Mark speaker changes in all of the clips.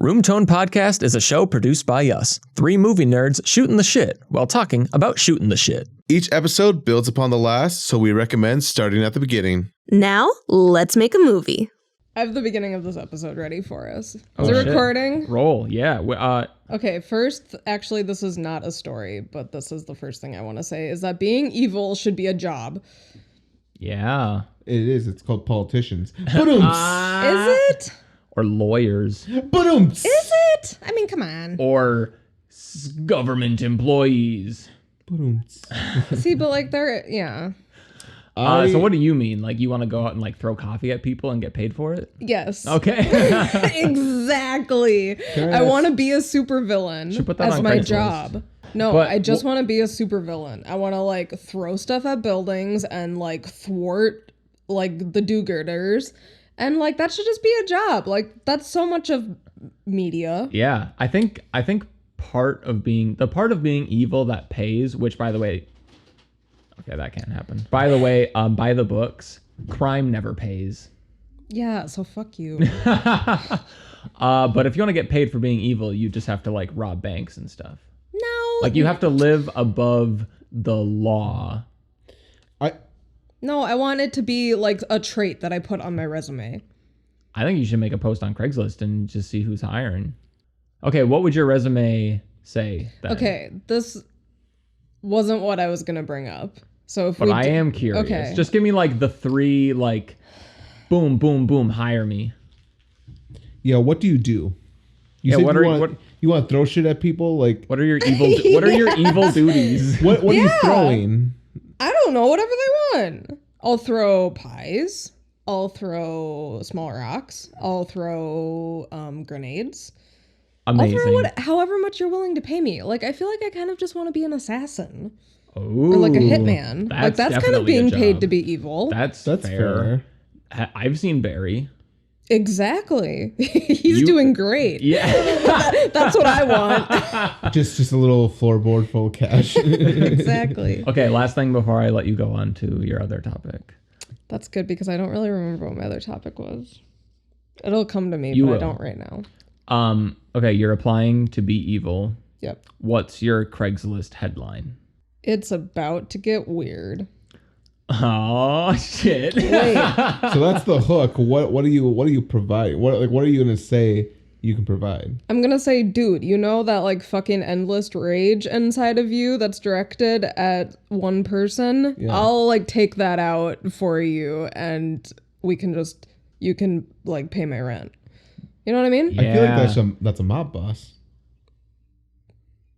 Speaker 1: Room Tone Podcast is a show produced by us, three movie nerds shooting the shit while talking about shooting the shit.
Speaker 2: Each episode builds upon the last, so we recommend starting at the beginning.
Speaker 3: Now, let's make a movie.
Speaker 4: I have the beginning of this episode ready for us. Is
Speaker 5: Oh,
Speaker 4: it
Speaker 5: shit.
Speaker 4: recording?
Speaker 5: Roll, yeah.
Speaker 4: Okay, first, actually, this is not a story, but this is the first thing I want to say, is that being evil should be a job.
Speaker 5: Yeah.
Speaker 6: It is. It's called politicians. Ba-doomps.
Speaker 4: Is it?
Speaker 5: Or lawyers.
Speaker 6: Ba-doomps.
Speaker 4: Is it? I mean, come on.
Speaker 5: Or government employees.
Speaker 6: Ba-doomps.
Speaker 4: See, but like, they're, yeah.
Speaker 5: So what do you mean? Like, you want to go out and like throw coffee at people and get paid for it?
Speaker 4: Yes.
Speaker 5: Okay.
Speaker 4: Exactly. I want to be a supervillain
Speaker 5: Should put that
Speaker 4: as
Speaker 5: on
Speaker 4: my
Speaker 5: Craigslist.
Speaker 4: job. No,
Speaker 5: But
Speaker 4: I just want to be a supervillain. I want to like throw stuff at buildings and like thwart like the do-gooders. And like that should just be a job. Like that's so much of media.
Speaker 5: Yeah. I think part of being evil that pays, which by the way, okay, that can't happen. By the way, by the books, crime never pays.
Speaker 4: Yeah, so fuck you.
Speaker 5: But if you want to get paid for being evil, you just have to like rob banks and stuff.
Speaker 4: No.
Speaker 5: Like you have to live above the law.
Speaker 4: No, I want it to be like a trait that I put on my resume.
Speaker 5: I think you should make a post on Craigslist and just see who's hiring. Okay, what would your resume say then?
Speaker 4: Okay, this wasn't what I was going to bring up. So if
Speaker 5: But I am curious.
Speaker 4: Okay.
Speaker 5: Just give me like the three, like, boom, boom, boom, hire me.
Speaker 6: Yeah, what do you do?
Speaker 5: Yeah,
Speaker 6: said
Speaker 5: what
Speaker 6: you want to throw shit at people? Like,
Speaker 5: What are your evil duties?
Speaker 6: what are you
Speaker 4: Yeah.
Speaker 6: throwing?
Speaker 4: I don't know, whatever they want. I'll throw pies. I'll throw small rocks. I'll throw grenades.
Speaker 5: Amazing.
Speaker 4: I'll throw however much you're willing to pay me. Like, I feel like I kind of just want to be an assassin.
Speaker 5: Ooh,
Speaker 4: Or like a hitman. Like, that's kind of
Speaker 5: definitely a
Speaker 4: being paid
Speaker 5: job.
Speaker 4: to be evil.
Speaker 5: That's
Speaker 6: fair.
Speaker 5: I've seen Barry.
Speaker 4: Exactly. He's doing great.
Speaker 5: Yeah.
Speaker 4: That's what I want.
Speaker 6: Just a little floorboard full of cash.
Speaker 4: Exactly.
Speaker 5: Okay, last thing before I let you go on to your other topic.
Speaker 4: That's good because I don't really remember what my other topic was. It'll come to me,
Speaker 5: You
Speaker 4: but
Speaker 5: will.
Speaker 4: I don't right now.
Speaker 5: Okay, you're applying to be evil.
Speaker 4: Yep.
Speaker 5: What's your Craigslist headline?
Speaker 4: It's about to get weird.
Speaker 5: Oh shit.
Speaker 4: Wait.
Speaker 6: So that's the hook. What do you provide? What are you gonna say you can provide?
Speaker 4: I'm gonna say, dude, you know that like fucking endless rage inside of you that's directed at one person?
Speaker 6: Yeah.
Speaker 4: I'll like take that out for you and you can like pay my rent. You know what I mean?
Speaker 5: Yeah.
Speaker 6: I feel like that's a mob boss.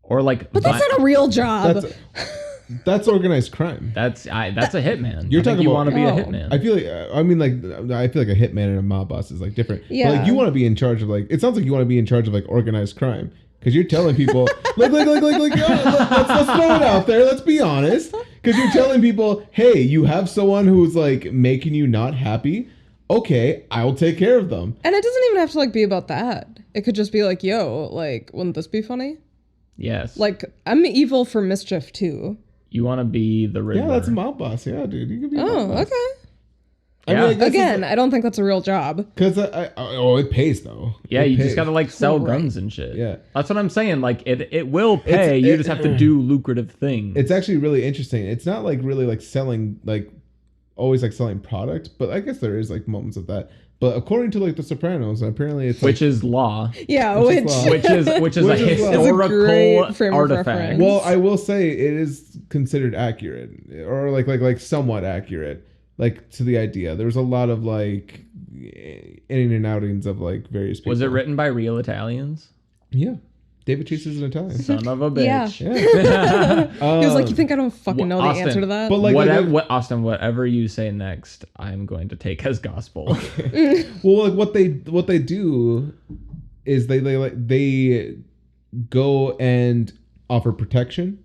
Speaker 5: Or like,
Speaker 4: But that's not a real job.
Speaker 6: That's organized crime.
Speaker 5: that's a hitman.
Speaker 6: You're
Speaker 5: I think
Speaker 6: talking
Speaker 5: you
Speaker 6: about-
Speaker 5: want to be a
Speaker 4: Oh.
Speaker 5: hitman.
Speaker 6: I feel like I feel like a hitman and a mob boss is like different.
Speaker 4: Yeah.
Speaker 6: But like you want to be in charge of like, it sounds like you want to be in charge of like organized crime because you're telling people let's throw it out there. Let's be honest, because you're telling people, hey, you have someone who's like making you not happy. Okay, I'll take care of them.
Speaker 4: And it doesn't even have to like be about that. It could just be like, yo, like, wouldn't this be funny?
Speaker 5: Yes.
Speaker 4: Like, I'm evil for mischief too.
Speaker 5: You want to be the Riddler.
Speaker 6: Yeah, that's a mob boss. Yeah, dude, you can be. a
Speaker 4: Oh,
Speaker 6: mob boss.
Speaker 4: okay.
Speaker 5: Yeah.
Speaker 6: I guess
Speaker 4: Again, I don't think that's a real job.
Speaker 6: because it pays though.
Speaker 5: Yeah,
Speaker 6: It
Speaker 5: you
Speaker 6: pays.
Speaker 5: just gotta like sell
Speaker 4: Right.
Speaker 5: guns and shit.
Speaker 6: Yeah.
Speaker 5: That's what I'm saying. Like it will pay. You just have to do lucrative things.
Speaker 6: It's actually really interesting. It's not like really like selling like always like selling product, but I guess there is like moments of that. But according to like The Sopranos, apparently it's
Speaker 5: which
Speaker 6: like,
Speaker 5: is law.
Speaker 4: Yeah,
Speaker 6: Which is
Speaker 4: which
Speaker 6: law.
Speaker 5: Which is a
Speaker 6: Which is law.
Speaker 4: It's a
Speaker 5: historical
Speaker 4: great frame of
Speaker 5: artifact.
Speaker 4: reference.
Speaker 6: well, I will say it is considered accurate or like somewhat accurate, like to the idea. There's a lot of like in and outings of like various people.
Speaker 5: Was it written by real Italians?
Speaker 6: Yeah, David Chase is an Italian.
Speaker 5: Son of a bitch.
Speaker 4: Yeah.
Speaker 6: Yeah.
Speaker 4: he was like, you think I don't fucking know the
Speaker 5: Austin,
Speaker 4: answer to that?
Speaker 6: But like,
Speaker 5: Austin, whatever you say next, I'm going to take as gospel.
Speaker 6: well, like what they do is they go and offer protection,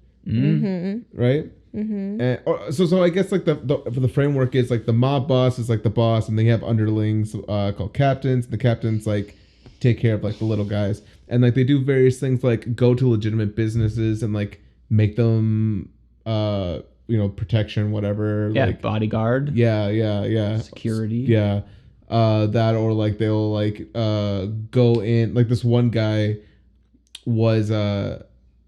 Speaker 6: right? And, so I guess like the framework is like the mob boss is like the boss, and they have underlings called captains. And the captains like take care of like the little guys, and like they do various things like go to legitimate businesses and like make them protection, whatever.
Speaker 5: Yeah,
Speaker 6: like
Speaker 5: bodyguard.
Speaker 6: yeah.
Speaker 5: Security.
Speaker 6: Yeah. that, or like they'll like go in, like this one guy was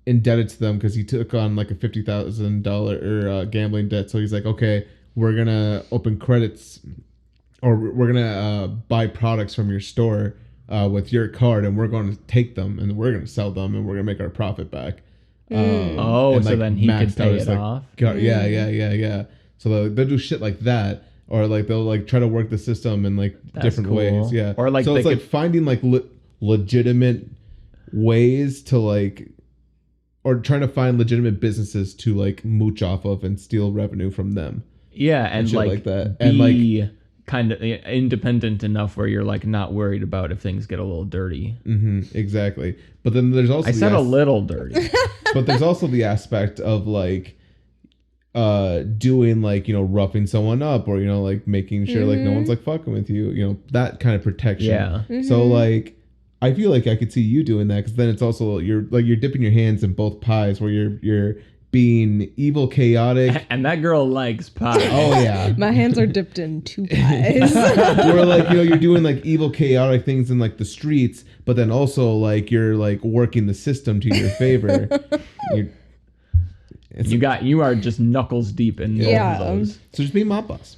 Speaker 6: indebted to them because he took on like a $50,000 gambling debt. So he's like, okay, we're gonna open credits, or we're gonna buy products from your store with your card, and we're going to take them and we're going to sell them and we're going to make our profit back.
Speaker 5: And,
Speaker 6: so
Speaker 5: then he could pay it off.
Speaker 6: Yeah. So they'll do shit like that, or like they'll like try to work the system in like different ways. Yeah.
Speaker 5: Or like
Speaker 6: so it's like
Speaker 5: could...
Speaker 6: finding like legitimate ways to like, or trying to find legitimate businesses to like mooch off of and steal revenue from them.
Speaker 5: Yeah, and like that, and like kind of independent enough where you're like not worried about if things get a little dirty.
Speaker 6: Exactly. But then there's also
Speaker 5: I said a little dirty.
Speaker 6: But there's also the aspect of like doing like, you know, roughing someone up, or, you know, like making sure like no one's like fucking with you, you know, that kind of protection.
Speaker 5: Yeah.
Speaker 6: So like I feel like I could see you doing that, because then it's also you're dipping your hands in both pies, where you're being evil, chaotic,
Speaker 5: and that girl likes pie.
Speaker 6: Oh yeah,
Speaker 4: my hands are dipped in 2 pies.
Speaker 6: Where like, you know, you're doing like evil, chaotic things in like the streets, but then also like you're like working the system to your favor.
Speaker 5: You are just knuckles deep in both of those.
Speaker 6: So just be mob boss.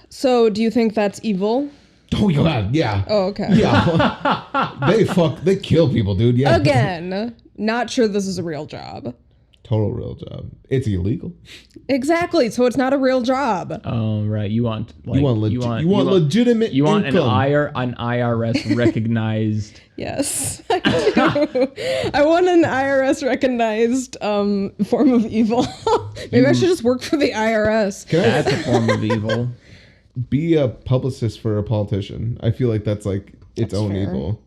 Speaker 4: So do you think that's evil?
Speaker 6: Oh god, yeah.
Speaker 4: Oh, okay.
Speaker 6: Yeah. They kill people, dude. Yeah.
Speaker 4: Again, not sure this is a real job.
Speaker 6: Total real job. It's illegal.
Speaker 4: Exactly. So it's not a real job.
Speaker 5: Oh right. You want
Speaker 6: legitimate.
Speaker 5: You want
Speaker 6: income.
Speaker 5: an IRS recognized.
Speaker 4: Yes, I do. I want an IRS recognized form of evil. Maybe I should just work for the IRS.
Speaker 5: That's a form of evil.
Speaker 6: Be a publicist for a politician. I feel like that's like its own
Speaker 4: fair.
Speaker 6: evil.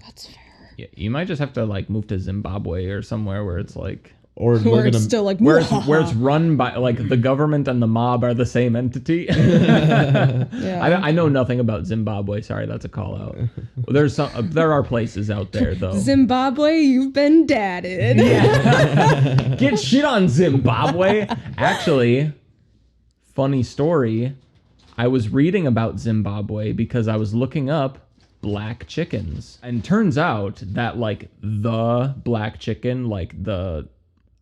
Speaker 4: That's fair.
Speaker 5: Yeah, you might just have to like move to Zimbabwe or somewhere where it's like,
Speaker 6: or
Speaker 4: where it's still like
Speaker 5: where it's run by like the government and the mob are the same entity.
Speaker 4: Yeah.
Speaker 5: I know nothing about Zimbabwe. Sorry, that's a call out. There are places out there though.
Speaker 4: Zimbabwe, you've been dadded.
Speaker 5: Get shit on Zimbabwe. Actually, funny story. I was reading about Zimbabwe because I was looking up black chickens, and turns out that like the black chicken, like the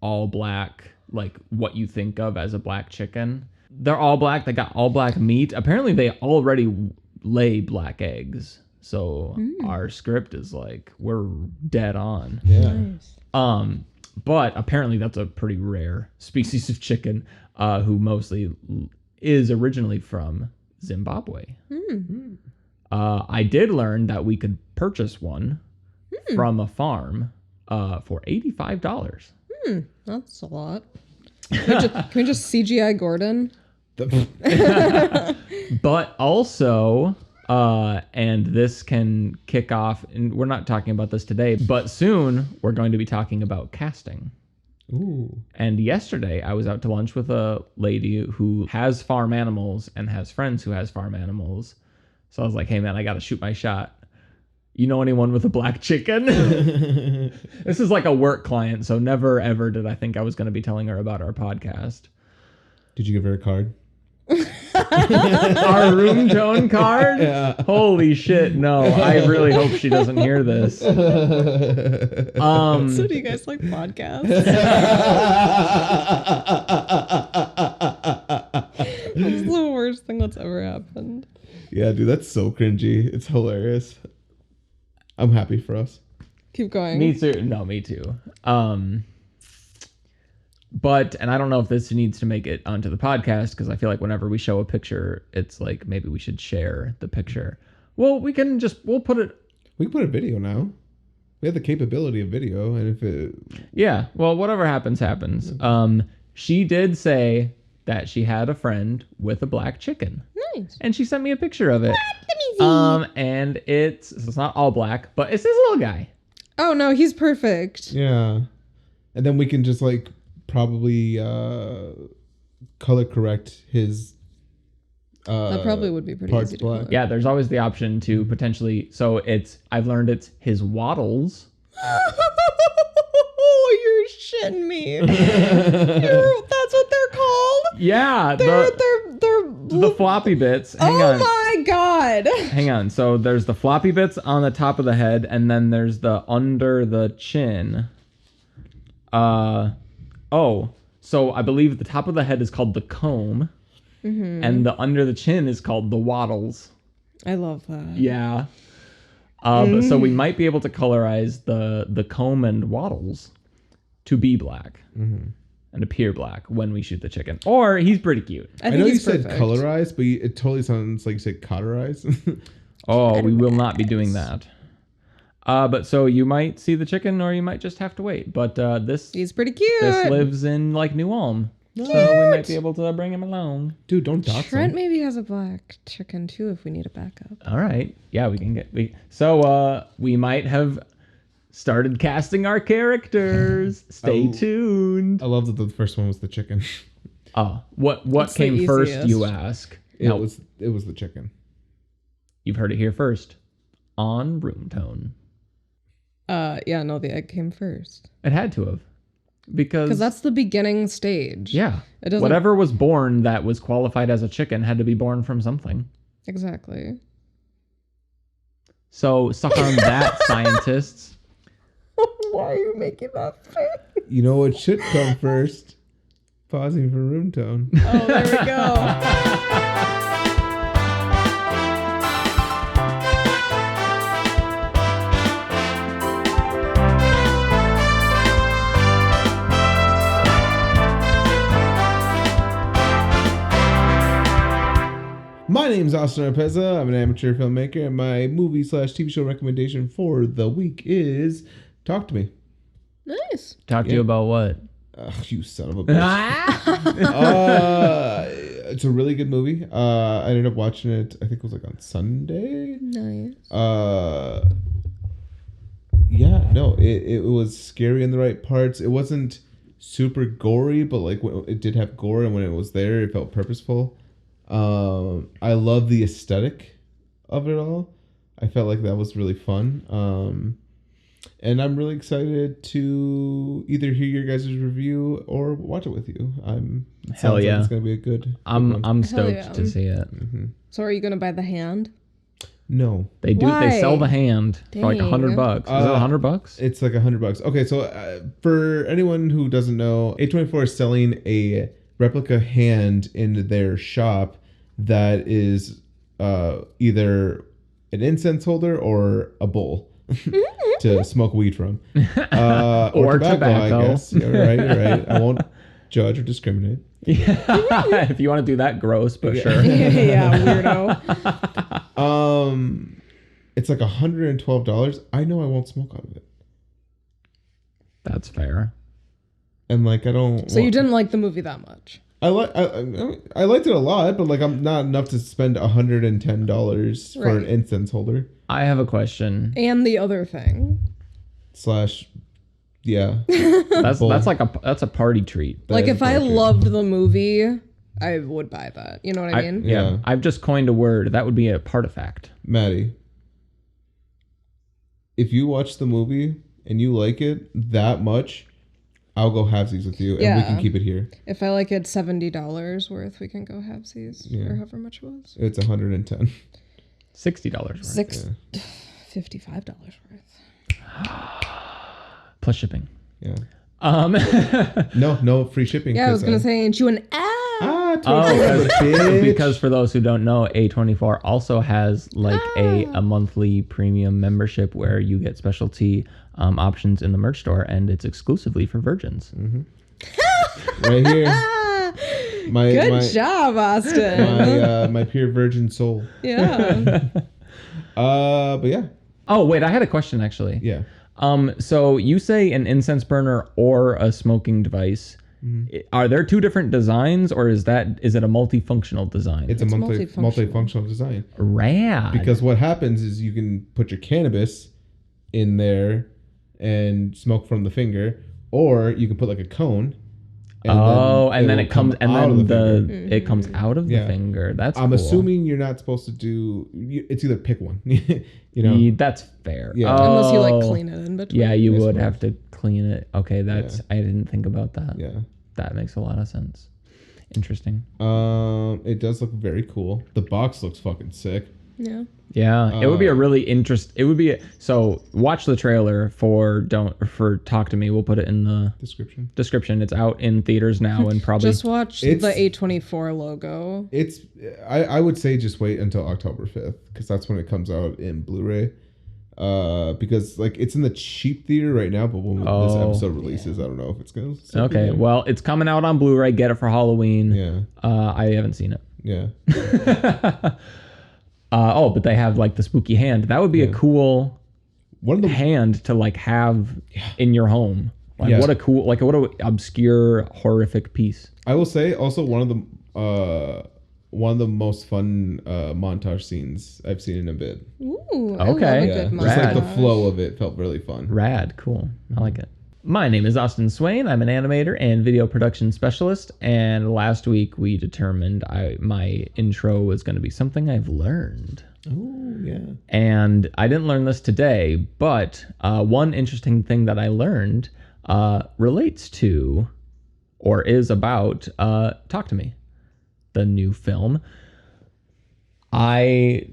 Speaker 5: all black, like what you think of as a black chicken, they're all black. They got all black meat. Apparently they already lay black eggs. So our script is like, we're dead on.
Speaker 6: Yeah.
Speaker 4: Nice.
Speaker 5: But apparently that's a pretty rare species of chicken, who mostly is originally from Zimbabwe. I did learn that we could purchase one from a farm for $85.
Speaker 4: That's a lot. Can we just CGI Gordon?
Speaker 5: But also, and this can kick off, and we're not talking about this today, but soon we're going to be talking about casting.
Speaker 6: Ooh.
Speaker 5: And yesterday I was out to lunch with a lady who has farm animals and has friends who has farm animals. So I was like, hey man, I got to shoot my shot. You know anyone with a black chicken? This is like a work client, so never ever did I think I was going to be telling her about our podcast.
Speaker 6: Did you give her a card?
Speaker 5: Our room tone card?
Speaker 6: Yeah.
Speaker 5: Holy shit, no. I really hope she doesn't hear this.
Speaker 4: So do you guys like podcasts? That's the worst thing that's ever happened.
Speaker 6: Yeah, dude, that's so cringy. It's hilarious. I'm happy for us.
Speaker 4: Keep going.
Speaker 5: Me too. No, me too. But, and I don't know if this needs to make it onto the podcast, because I feel like whenever we show a picture, it's like maybe we should share the picture. Well, we'll put it.
Speaker 6: We can put a video now. We have the capability of video, and if it...
Speaker 5: Yeah, well, whatever happens, happens. She did say that she had a friend with a black chicken.
Speaker 4: Nice.
Speaker 5: And she sent me a picture of it.
Speaker 4: Let me see.
Speaker 5: And it's not all black, but it's this little guy.
Speaker 4: Oh no, he's perfect.
Speaker 6: Yeah. And then we can just like probably color correct his
Speaker 4: That probably would be pretty
Speaker 6: parts
Speaker 4: easy to
Speaker 6: black.
Speaker 4: color.
Speaker 5: Yeah, there's always the option to potentially, so I've learned it's his waddles.
Speaker 4: Oh, you're shitting me. That's what they're called?
Speaker 5: Yeah,
Speaker 4: They're
Speaker 5: the floppy bits. Hang
Speaker 4: oh
Speaker 5: on.
Speaker 4: my god. God.
Speaker 5: Hang on. So there's the floppy bits on the top of the head, and then there's the under the chin. So I believe the top of the head is called the comb, and the under the chin is called the wattles.
Speaker 4: I love that.
Speaker 5: Yeah. So we might be able to colorize the comb and wattles to be black and appear black when we shoot the chicken. Or he's pretty cute.
Speaker 4: I
Speaker 2: I
Speaker 4: think
Speaker 2: know you
Speaker 4: he's
Speaker 2: said
Speaker 4: perfect.
Speaker 2: colorized, but it totally sounds like you said cauterize.
Speaker 5: Oh, we will not be doing that. But so you might see the chicken, or you might just have to wait. But this
Speaker 4: He's pretty cute.
Speaker 5: lives in like New Ulm, so we might be able to bring him along.
Speaker 2: Dude, don't dox
Speaker 4: Trent
Speaker 2: him.
Speaker 4: maybe has a black chicken too if we need a backup.
Speaker 5: All right, yeah, we can get. We might have started casting our characters. Stay
Speaker 2: Oh.
Speaker 5: tuned.
Speaker 2: I love that the first one was the chicken.
Speaker 5: Oh, what
Speaker 4: It's the
Speaker 5: came first?
Speaker 4: easiest.
Speaker 5: You ask.
Speaker 2: It
Speaker 5: No,
Speaker 2: was the chicken.
Speaker 5: you've heard it here first on Room Tone.
Speaker 4: Yeah, no, the egg came first.
Speaker 5: It had to have,
Speaker 4: Because that's the beginning stage.
Speaker 5: yeah.
Speaker 4: It doesn't
Speaker 5: Whatever was born that was qualified as a chicken had to be born from something.
Speaker 4: exactly.
Speaker 5: So suck on that, scientists.
Speaker 4: Why are you making that face?
Speaker 2: You know what should come first? Pausing for room tone.
Speaker 4: Oh, there we go.
Speaker 2: My name's Austin Arpeza. I'm an amateur filmmaker, and my movie/TV show recommendation for the week is Talk to Me.
Speaker 4: Nice.
Speaker 5: Talk to you about what?
Speaker 2: Ugh, you son of a bitch. It's a really good movie. I ended up watching it, I think it was like on Sunday.
Speaker 4: Nice.
Speaker 2: Yeah, no, it was scary in the right parts. It wasn't super gory, but like it did have gore, and when it was there, it felt purposeful. I love the aesthetic of it all. I felt like that was really fun. And I'm really excited to either hear your guys' review or watch it with you. It
Speaker 5: Hell
Speaker 2: sounds
Speaker 5: yeah.
Speaker 2: like it's gonna be a good.
Speaker 5: I'm
Speaker 4: Hell
Speaker 5: stoked
Speaker 4: yeah.
Speaker 5: to see it.
Speaker 4: So are you gonna buy the hand?
Speaker 2: No,
Speaker 5: They do.
Speaker 4: Why?
Speaker 5: They sell the hand for like
Speaker 4: Dang.
Speaker 5: $100. Is it $100?
Speaker 2: it's like $100. Okay, so for anyone who doesn't know, A24 is selling a replica hand in their shop that is either an incense holder or a bowl to smoke weed from, or tobacco. I guess. You're right. I won't judge or discriminate.
Speaker 5: Yeah. If you want to do that, gross, but sure.
Speaker 4: Yeah, weirdo.
Speaker 2: It's like $112. I know I won't smoke out of it,
Speaker 5: That's fair.
Speaker 2: and like I don't.
Speaker 4: So you didn't like the movie that much?
Speaker 2: I liked it a lot, but like I'm not enough to spend $110 for an
Speaker 4: Right.
Speaker 2: incense holder.
Speaker 5: I have a question.
Speaker 4: And the other thing.
Speaker 2: Yeah.
Speaker 5: That's
Speaker 2: Bull.
Speaker 5: that's a party treat.
Speaker 4: Like
Speaker 2: That
Speaker 4: if
Speaker 2: is
Speaker 4: I
Speaker 2: bullshit.
Speaker 4: loved the movie, I would buy that. You know what I mean?
Speaker 2: Yeah.
Speaker 5: I've just coined a word. That would be a partifact.
Speaker 2: Maddie, if you watch the movie and you like it that much, I'll go halvesies with you, and we
Speaker 4: Yeah.
Speaker 2: can keep it here.
Speaker 4: If I like it $70 worth, we can go halvesies
Speaker 2: Yeah.
Speaker 4: or however much it was.
Speaker 2: It's 110.
Speaker 5: $60 worth.
Speaker 4: $55 worth.
Speaker 5: Plus shipping.
Speaker 2: Yeah.
Speaker 5: Um
Speaker 2: No free shipping.
Speaker 4: Yeah, I was
Speaker 2: 'cause,
Speaker 4: gonna say, ain't you an ass?
Speaker 2: Ah,
Speaker 5: Oh,
Speaker 2: bitch.
Speaker 5: because for those who don't know, A24 also has like a monthly premium membership where you get specialty options in the merch store, and it's exclusively for virgins.
Speaker 2: right here, my
Speaker 4: Good
Speaker 2: my,
Speaker 4: job, Austin.
Speaker 2: my pure virgin soul.
Speaker 4: Yeah.
Speaker 2: But yeah,
Speaker 5: Oh wait, I had a question actually.
Speaker 2: yeah.
Speaker 5: So you say an incense burner or a smoking device. Are there two different designs, or is it a multifunctional design?
Speaker 2: It's a multifunctional design.
Speaker 5: rad.
Speaker 2: Because what happens is you can put your cannabis in there and smoke from the finger, or you can put like a cone.
Speaker 5: And then
Speaker 2: will
Speaker 5: it comes, and
Speaker 2: out of
Speaker 5: then
Speaker 2: finger.
Speaker 5: it comes out of the
Speaker 2: Yeah.
Speaker 5: finger. That's
Speaker 2: I'm
Speaker 5: cool.
Speaker 2: assuming you're not supposed to do. It's either pick one. You know.
Speaker 5: That's fair.
Speaker 2: Yeah.
Speaker 4: Unless you like
Speaker 5: Oh,
Speaker 4: clean it in between.
Speaker 5: Yeah, you
Speaker 2: I
Speaker 5: would
Speaker 2: suppose.
Speaker 5: have to clean it. Okay, that's I didn't think about that.
Speaker 2: Yeah.
Speaker 5: That makes a lot of sense. Interesting.
Speaker 2: It does look very cool. The box looks fucking sick.
Speaker 4: Yeah.
Speaker 5: Yeah, it would be a really so watch the trailer for Talk to Me. We'll put it in the
Speaker 2: Description.
Speaker 5: It's out in theaters now and probably
Speaker 4: Just watch the A24 logo.
Speaker 2: It's I would say just wait until October 5th because that's when it comes out in Blu-ray. Because like it's in the cheap theater right now, but when this episode releases, I don't know if it's gonna.
Speaker 5: Okay, well, it's coming out on Blu-ray. Get it for Halloween.
Speaker 2: Yeah.
Speaker 5: I haven't seen it.
Speaker 2: Yeah.
Speaker 5: But they have like the spooky hand. That would be a cool hand to like have in your home. Like what a obscure horrific piece.
Speaker 2: I will say also one of the most fun montage scenes I've seen in a bit.
Speaker 4: Ooh,
Speaker 5: Okay.
Speaker 4: I love a
Speaker 5: Yeah.
Speaker 4: good
Speaker 2: Just
Speaker 5: Rad.
Speaker 2: like the
Speaker 4: montage.
Speaker 2: flow of it felt really fun.
Speaker 5: Rad, cool. I like it. My name is Austin Swain. I'm an animator and video production specialist. And last week we determined my intro was going to be something I've learned.
Speaker 2: Oh yeah.
Speaker 5: And I didn't learn this today, but one interesting thing that I learned relates to or is about Talk to Me, the new film. I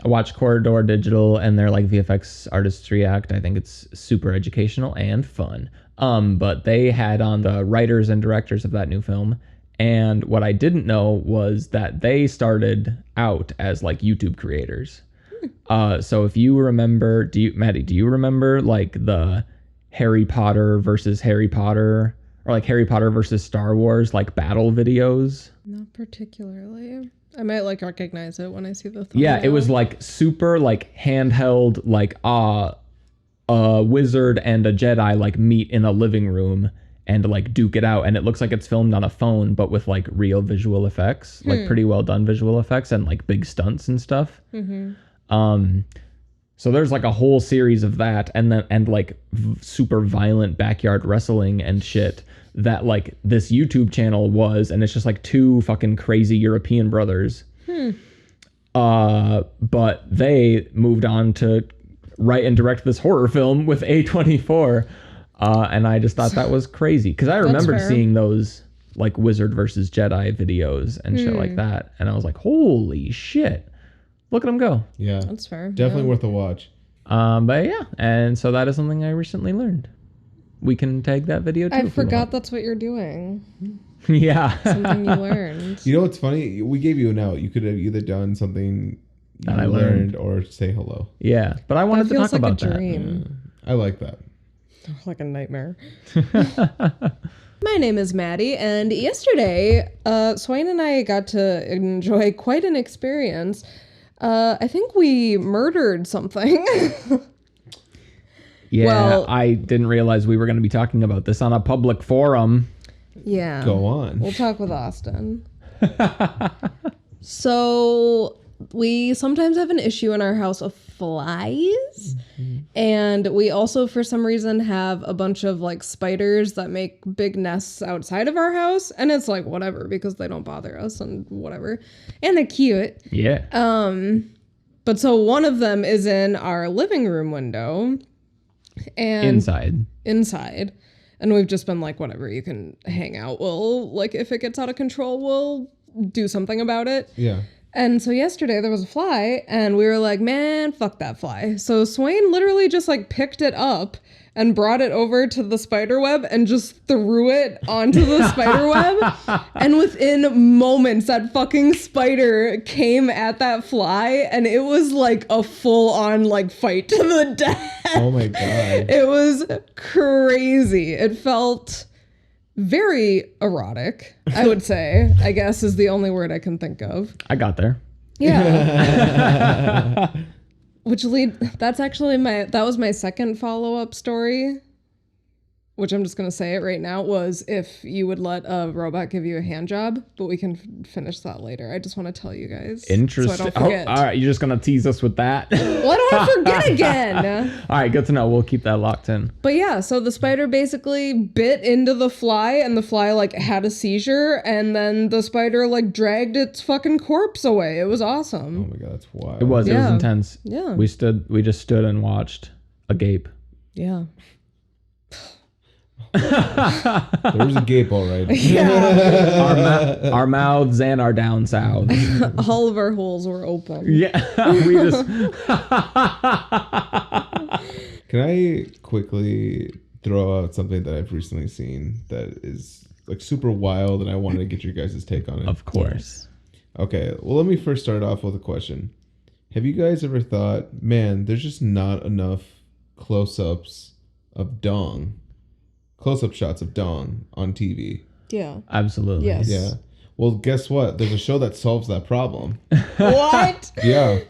Speaker 5: watch Corridor Digital and their like VFX Artists React. I think it's super educational and fun. But they had on the writers and directors of that new film. And what I didn't know was that they started out as like YouTube creators. So if you remember, Maddie, do you remember like the Harry Potter versus Harry Potter or like Harry Potter versus Star Wars like battle videos?
Speaker 4: Not particularly. I might like recognize it when I see the thumbnail.
Speaker 5: Yeah, it was like super like handheld, like a wizard and a Jedi like meet in a living room and like duke it out, and it looks like it's filmed on a phone but with like real visual effects, like pretty well done visual effects and like big stunts and stuff. So there's like a whole series of that, and like super violent backyard wrestling and shit that like this YouTube channel was, and it's just like two fucking crazy European brothers. But they moved on to write and direct this horror film with A24. And I just thought that was crazy because I remembered
Speaker 4: fair.
Speaker 5: seeing those like Wizard versus Jedi videos and shit like that. And I was like, holy shit, look at them go.
Speaker 2: Yeah.
Speaker 4: That's fair.
Speaker 2: Definitely worth a watch.
Speaker 5: But yeah, and so that is something I recently learned. We can tag that video too.
Speaker 4: I
Speaker 5: if you
Speaker 4: forgot
Speaker 5: want.
Speaker 4: that's what you're doing.
Speaker 5: Yeah.
Speaker 4: Something you learned.
Speaker 2: You know what's funny? We gave you an out. You could have either done something
Speaker 5: That
Speaker 2: you
Speaker 5: I learned.
Speaker 2: or say hello.
Speaker 5: Yeah, but I wanted
Speaker 4: That
Speaker 5: to
Speaker 4: feels
Speaker 5: talk
Speaker 4: like
Speaker 5: about
Speaker 4: a
Speaker 5: that.
Speaker 4: dream.
Speaker 2: I like that.
Speaker 4: Like a nightmare. My name is Maddie, and yesterday, Swain and I got to enjoy quite an experience. I think we murdered something.
Speaker 5: Yeah,
Speaker 4: Well-
Speaker 5: I didn't realize we were going to be talking about this on a public forum.
Speaker 4: Yeah.
Speaker 2: Go on.
Speaker 4: We'll talk with Austin. So we sometimes have an issue in our house of flies. And we also, for some reason, have a bunch of like spiders that make big nests outside of our house. And it's like, whatever, because they don't bother us and whatever. And they're cute.
Speaker 5: Yeah.
Speaker 4: But so one of them is in our living room window. And inside. And we've just been like, whatever, you can hang out. We'll, like, if it gets out of control, we'll do something about it.
Speaker 2: Yeah.
Speaker 4: And so yesterday there was a fly, and we were like, man, fuck that fly. So Swain literally just, like, picked it up and brought it over to the spider web and just threw it onto the spider web. And within moments, that fucking spider came at that fly, and it was like a full-on, like, fight to the death.
Speaker 2: Oh my god.
Speaker 4: It was crazy. It felt very erotic, I would say, I guess is the only word I can think of.
Speaker 5: I got there.
Speaker 4: Yeah. That's actually that was my second follow-up story, which I'm just going to say it right now, was if you would let a robot give you a hand job, but we can finish that later. I just want to tell you guys.
Speaker 5: Interesting.
Speaker 4: So I don't forget.
Speaker 5: all right, you're just going to tease us with that?
Speaker 4: Well, I don't want to forget again.
Speaker 5: All right, good to know. We'll keep that locked in.
Speaker 4: But yeah, so the spider basically bit into the fly, and the fly like had a seizure, and then the spider like dragged its fucking corpse away. It was awesome.
Speaker 2: Oh my god, that's wild.
Speaker 5: It was
Speaker 4: Yeah.
Speaker 5: intense.
Speaker 4: Yeah.
Speaker 5: We just stood and watched agape.
Speaker 4: Yeah.
Speaker 2: There was a gape, all right.
Speaker 5: Our mouths and our down south.
Speaker 4: All of our holes were open.
Speaker 5: Yeah, we just.
Speaker 2: Can I quickly throw out something that I've recently seen that is like super wild, and I wanted to get your guys' take on it?
Speaker 5: Of course.
Speaker 2: Okay, well, let me first start off with a question. Have you guys ever thought, man, there's just not enough close-ups of dong, close-up shots of dong on TV?
Speaker 4: Yeah.
Speaker 5: Absolutely.
Speaker 4: Yes.
Speaker 2: Yeah. Well, guess what? There's a show that solves that problem.
Speaker 4: What?
Speaker 2: Yeah.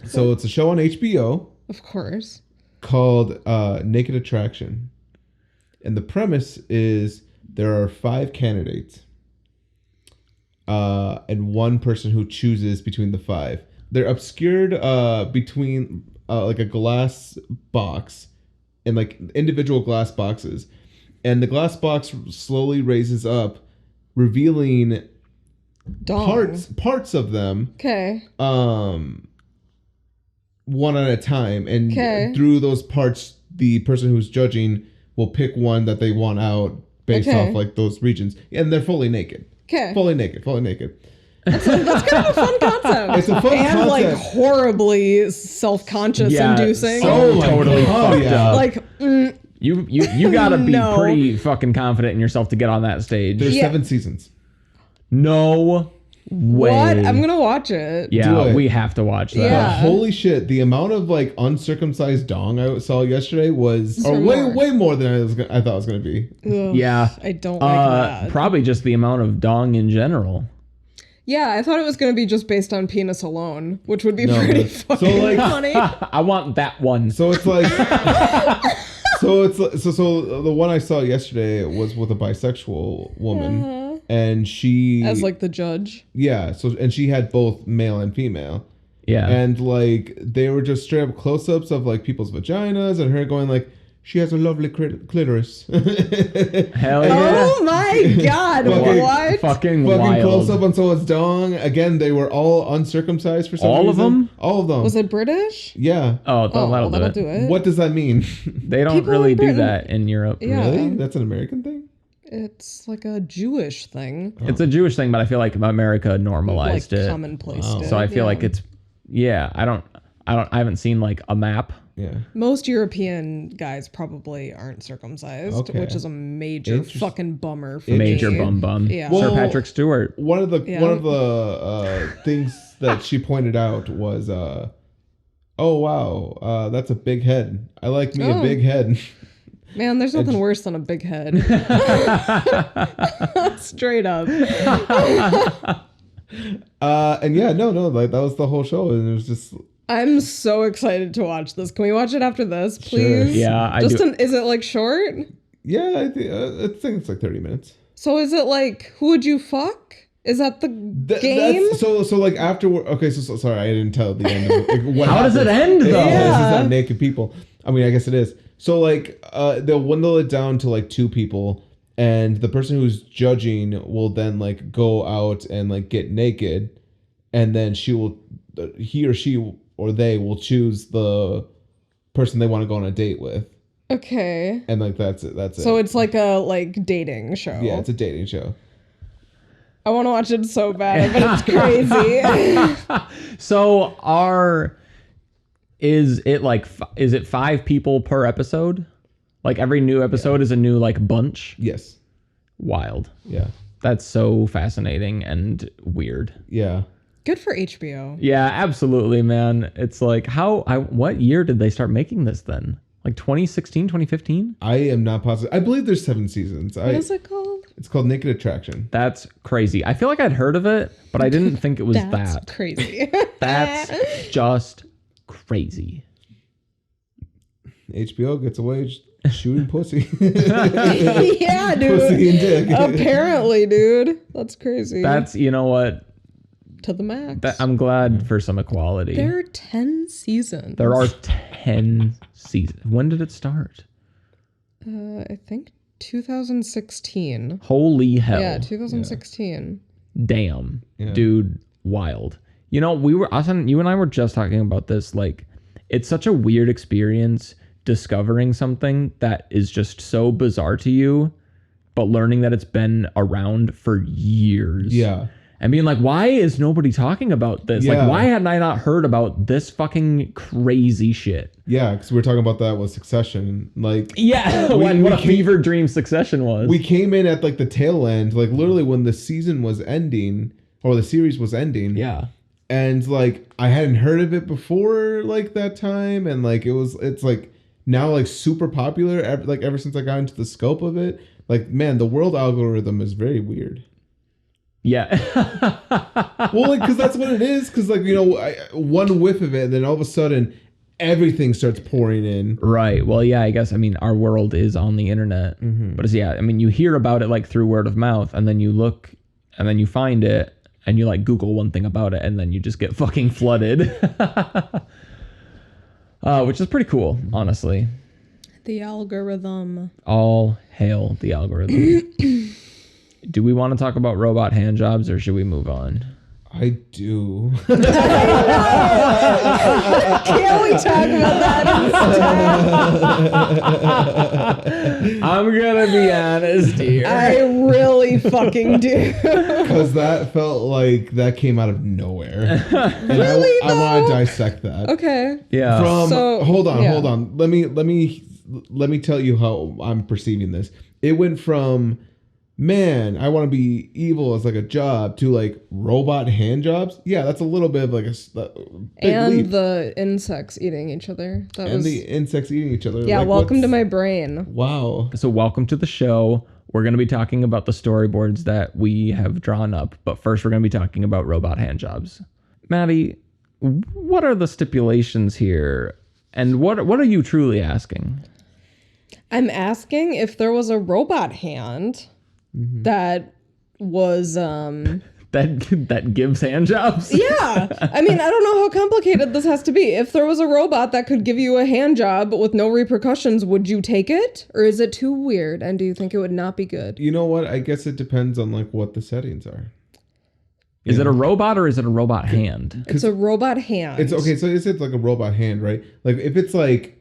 Speaker 2: So it's a show on HBO
Speaker 4: Of course.
Speaker 2: called Naked Attraction. And the premise is there are 5 candidates and one person who chooses between the 5. They're obscured between like a glass box and like individual glass boxes. And the glass box slowly raises up, revealing
Speaker 4: Dong.
Speaker 2: parts of them
Speaker 4: Okay.
Speaker 2: one at a time, and
Speaker 4: Okay.
Speaker 2: through those parts the person who's judging will pick one that they want out based
Speaker 4: Okay.
Speaker 2: off like those regions, and they're fully naked.
Speaker 4: Okay.
Speaker 2: Fully naked.
Speaker 4: That's kind of a fun concept.
Speaker 2: It's a fun
Speaker 4: and
Speaker 2: concept.
Speaker 4: like horribly self-conscious inducing.
Speaker 5: So totally
Speaker 2: God.
Speaker 5: fucked
Speaker 2: Yeah.
Speaker 5: up.
Speaker 4: Like,
Speaker 5: You gotta be
Speaker 4: No.
Speaker 5: pretty fucking confident in yourself to get on that stage.
Speaker 2: There's
Speaker 4: Yeah.
Speaker 2: 7 seasons.
Speaker 5: No way.
Speaker 4: what? I'm gonna watch it.
Speaker 2: Do
Speaker 5: Yeah,
Speaker 2: it.
Speaker 5: we have to watch that.
Speaker 4: Yeah.
Speaker 2: Holy shit, the amount of like uncircumcised dong I saw yesterday was
Speaker 4: For more.
Speaker 2: way more than I thought it was gonna be.
Speaker 4: Ugh,
Speaker 5: Yeah.
Speaker 4: I don't like that.
Speaker 5: Probably just the amount of dong in general.
Speaker 4: Yeah, I thought it was gonna be just based on penis alone, which would be
Speaker 2: No,
Speaker 4: pretty
Speaker 2: but-
Speaker 4: fucking
Speaker 2: so, like-
Speaker 4: funny.
Speaker 5: I want that one.
Speaker 2: So it's like so the one I saw yesterday was with a bisexual woman, and she
Speaker 4: As like the judge.
Speaker 2: and she had both male and female,
Speaker 5: Yeah.
Speaker 2: and like they were just straight up close-ups of like people's vaginas and her going like, she has a lovely clitoris.
Speaker 5: Hell yeah.
Speaker 4: Oh my god,
Speaker 2: Fucking-
Speaker 4: what?
Speaker 5: Fucking
Speaker 2: Fucking
Speaker 5: wild.
Speaker 2: close up on someone's dong. Again, they were all uncircumcised for some
Speaker 5: All
Speaker 2: reason.
Speaker 5: of them?
Speaker 2: All of them.
Speaker 4: Was it British?
Speaker 2: Yeah.
Speaker 5: Oh,
Speaker 4: Oh,
Speaker 5: that'll,
Speaker 4: well,
Speaker 5: do, it.
Speaker 2: What does that mean?
Speaker 5: They don't
Speaker 4: People
Speaker 5: really
Speaker 4: in
Speaker 5: do
Speaker 4: Britain-
Speaker 5: that in Europe.
Speaker 4: Yeah.
Speaker 2: Really? That's an American thing?
Speaker 4: It's like a Jewish thing.
Speaker 5: It's a Jewish thing, but I feel like America
Speaker 4: Like
Speaker 5: normalized it.
Speaker 4: commonplace.
Speaker 5: So I feel like it's I haven't seen like a map.
Speaker 2: Yeah.
Speaker 4: most European guys probably aren't circumcised,
Speaker 2: Okay.
Speaker 4: which is a major
Speaker 2: Interest-
Speaker 4: fucking bummer for
Speaker 5: Major
Speaker 4: me.
Speaker 5: bum.
Speaker 4: Yeah.
Speaker 5: Sir
Speaker 2: Well-
Speaker 5: Patrick Stewart.
Speaker 2: One of the
Speaker 4: Yeah.
Speaker 2: things that she pointed out was oh wow, that's a big head. I like me a
Speaker 4: Oh.
Speaker 2: big head.
Speaker 4: Man, there's nothing worse than a big head. Straight up.
Speaker 2: And yeah, no, like that was the whole show, and it was just
Speaker 4: I'm so excited to watch this. Can we watch it after this, please?
Speaker 5: Yeah, I
Speaker 4: Just
Speaker 5: do.
Speaker 4: is it like short?
Speaker 2: yeah, I think it's like 30 minutes.
Speaker 4: So is it like who would you fuck? Is that the game?
Speaker 2: So like afterward. Okay, so sorry, I didn't tell the end. Of, like, what
Speaker 5: How does it
Speaker 2: happens.
Speaker 5: end, though?
Speaker 2: This is
Speaker 4: Yeah.
Speaker 2: not naked people. I mean, I guess it is. So like they'll dwindle it down to like 2 people, and the person who's judging will then like go out and like get naked, and then he or she or they will choose the person they want to go on a date with,
Speaker 4: Okay.
Speaker 2: and like that's it.
Speaker 4: So it's like a dating show.
Speaker 2: yeah, it's a dating show.
Speaker 4: I want to watch it so bad, but it's crazy.
Speaker 5: So is it 5 people per episode? Like every new episode is a new like bunch?
Speaker 2: Yes.
Speaker 5: Wild.
Speaker 2: Yeah.
Speaker 5: That's so fascinating and weird.
Speaker 2: Yeah.
Speaker 4: Good for HBO.
Speaker 5: Yeah, absolutely, man. It's like what year did they start making this then? Like 2016, 2015?
Speaker 2: I am not positive. I believe there's 7 seasons.
Speaker 4: What is it called?
Speaker 2: It's called Naked Attraction.
Speaker 5: That's crazy. I feel like I'd heard of it, but I didn't think it was
Speaker 4: That's
Speaker 5: that.
Speaker 4: crazy.
Speaker 5: That's just crazy.
Speaker 2: HBO gets away shooting pussy.
Speaker 4: Yeah, dude.
Speaker 2: Pussy and dick.
Speaker 4: Apparently, dude. That's crazy.
Speaker 5: That's, you know what?
Speaker 4: to the max.
Speaker 5: I'm glad for some equality.
Speaker 4: There are 10 seasons.
Speaker 5: There are 10 seasons. When did it start?
Speaker 4: I think 2016.
Speaker 5: Holy hell.
Speaker 4: Yeah, 2016.
Speaker 5: Damn.
Speaker 2: Yeah.
Speaker 5: Dude, wild. You know, you and I were just talking about this. Like, it's such a weird experience discovering something that is just so bizarre to you, but learning that it's been around for years.
Speaker 6: Yeah.
Speaker 5: And being like, why is nobody talking about this?
Speaker 6: Yeah.
Speaker 5: Like, why hadn't I not heard about this fucking crazy shit?
Speaker 6: Yeah, because we were talking about that with Succession. Like,
Speaker 5: Yeah, what a fever dream Succession was.
Speaker 6: we came in at like the tail end, like literally when the season was ending or the series was ending.
Speaker 5: Yeah.
Speaker 6: And like I hadn't heard of it before like that time, and like it's like now like super popular ever since I got into the scope of it. Like, man, the world algorithm is very weird.
Speaker 5: Yeah.
Speaker 6: Well, like, because that's what it is. Because, like, you know, one whiff of it, and then all of a sudden, everything starts pouring in.
Speaker 5: Right. Well, yeah, I guess, I mean, our world is on the internet. But it's, yeah, I mean, you hear about it, like, through word of mouth, and then you look, and then you find it, and you, like, Google one thing about it, and then you just get fucking flooded. Which is pretty cool, honestly.
Speaker 4: The algorithm.
Speaker 5: All hail the algorithm. Do we want to talk about robot hand jobs, or should we move on?
Speaker 6: I do.
Speaker 4: Can't we talk about that instead?
Speaker 5: I'm gonna be honest here.
Speaker 4: I really fucking do.
Speaker 6: Because that felt like that came out of nowhere. And
Speaker 4: Really,
Speaker 6: I want
Speaker 4: though?
Speaker 6: to dissect that.
Speaker 4: Okay.
Speaker 5: Yeah.
Speaker 6: Hold on.
Speaker 4: yeah.
Speaker 6: Let me tell you how I'm perceiving this. It went from, man, I want to be evil as like a job, to like robot hand jobs. Yeah, that's a little bit of like a big
Speaker 4: And
Speaker 6: leap.
Speaker 4: the insects eating each other. That
Speaker 6: And
Speaker 4: was
Speaker 6: the insects eating each other.
Speaker 4: yeah.
Speaker 6: Like,
Speaker 4: Welcome to
Speaker 6: what's-
Speaker 4: my brain.
Speaker 6: Wow.
Speaker 5: So welcome to the show. We're going to be talking about the storyboards that we have drawn up, but first we're going to be talking about robot hand jobs. Maddie, what are the stipulations here, and what are you truly asking?
Speaker 4: I'm asking if there was a robot hand that was
Speaker 5: That gives hand jobs?
Speaker 4: yeah. I mean, I don't know how complicated this has to be. If there was a robot that could give you a hand job with no repercussions, would you take it? Or is it too weird? And do you think it would not be good?
Speaker 6: You know what? I guess it depends on like what the settings are.
Speaker 5: Is it a robot or is it a robot hand?
Speaker 4: It's a robot hand.
Speaker 6: It's okay. So is it like a robot hand, right? Like if it's like,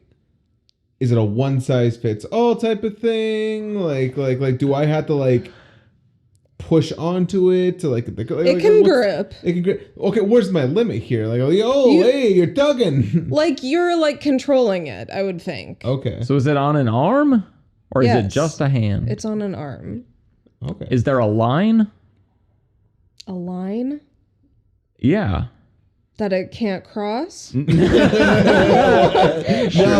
Speaker 6: is it a one size fits all type of thing? Like do I have to like push onto it to like
Speaker 4: It can grip.
Speaker 6: It can grip. Okay, where's my limit here? Like, hey, you're tugging.
Speaker 4: Like you're like controlling it, I would think.
Speaker 6: Okay.
Speaker 5: So is it on an arm or is it
Speaker 4: Yes.
Speaker 5: just a hand?
Speaker 4: It's on an arm.
Speaker 6: Okay.
Speaker 5: Is there a line?
Speaker 4: A line
Speaker 5: Yeah.
Speaker 4: that it can't cross?
Speaker 6: No,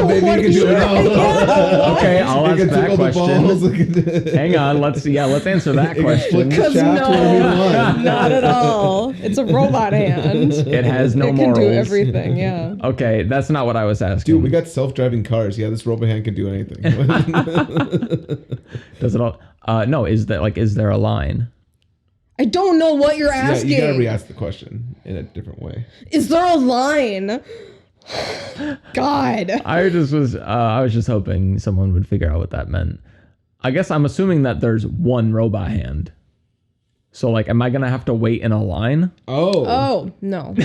Speaker 6: baby, you can do it all.
Speaker 5: Okay, I'll ask
Speaker 6: You can
Speaker 5: that
Speaker 6: tickle the balls.
Speaker 5: question. Hang on, let's answer that
Speaker 6: You can flick
Speaker 5: question.
Speaker 6: the
Speaker 4: Because
Speaker 6: shaft wherever you want.
Speaker 4: not at all. It's a robot hand.
Speaker 5: It has no
Speaker 4: It
Speaker 5: morals.
Speaker 4: can do everything, yeah.
Speaker 5: Okay, that's not what I was asking.
Speaker 6: Dude, we got self-driving cars. Yeah, this robot hand can do anything.
Speaker 5: Does it all? No. Is there a line?
Speaker 4: I don't know what you're
Speaker 6: Yeah,
Speaker 4: asking.
Speaker 6: you gotta re-ask the question in a different way.
Speaker 4: Is there a line? God.
Speaker 5: I was just hoping someone would figure out what that meant. I guess I'm assuming that there's one robot hand. So like, am I gonna have to wait in a line?
Speaker 4: Oh, no.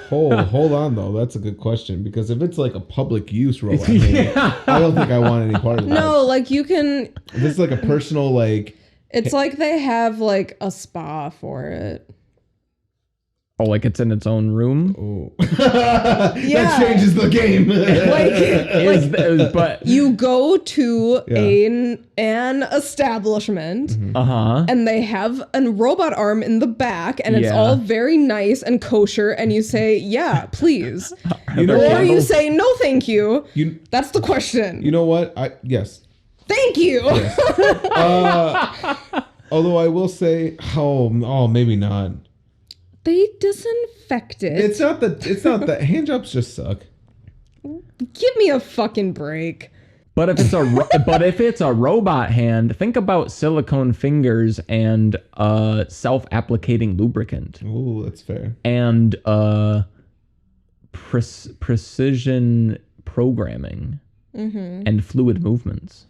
Speaker 6: Hold on though. That's a good question, because if it's like a public use robot hand, I don't think I want any part of that.
Speaker 4: No, like you can.
Speaker 6: If it's like a personal like.
Speaker 4: It's like they have like a spa for it.
Speaker 5: Oh, like it's in its own room?
Speaker 6: Oh.
Speaker 4: Yeah.
Speaker 6: That changes the game.
Speaker 5: But
Speaker 4: You go to
Speaker 6: Yeah.
Speaker 4: an establishment
Speaker 5: and
Speaker 4: and they have a robot arm in the back and it's
Speaker 5: Yeah.
Speaker 4: all very nice and kosher and you say, yeah, please.
Speaker 6: You know
Speaker 4: Or
Speaker 6: what?
Speaker 4: you say, no, thank you.
Speaker 6: You
Speaker 4: That's the question.
Speaker 6: you know what? Yes.
Speaker 4: Thank you.
Speaker 6: Although I will say, maybe not.
Speaker 4: They disinfect it.
Speaker 6: It's not that hand jobs just suck.
Speaker 4: Give me a fucking break.
Speaker 5: But if it's a robot hand, think about silicone fingers and self-applicating lubricant
Speaker 6: Ooh, that's fair.
Speaker 5: and precision programming and fluid movements.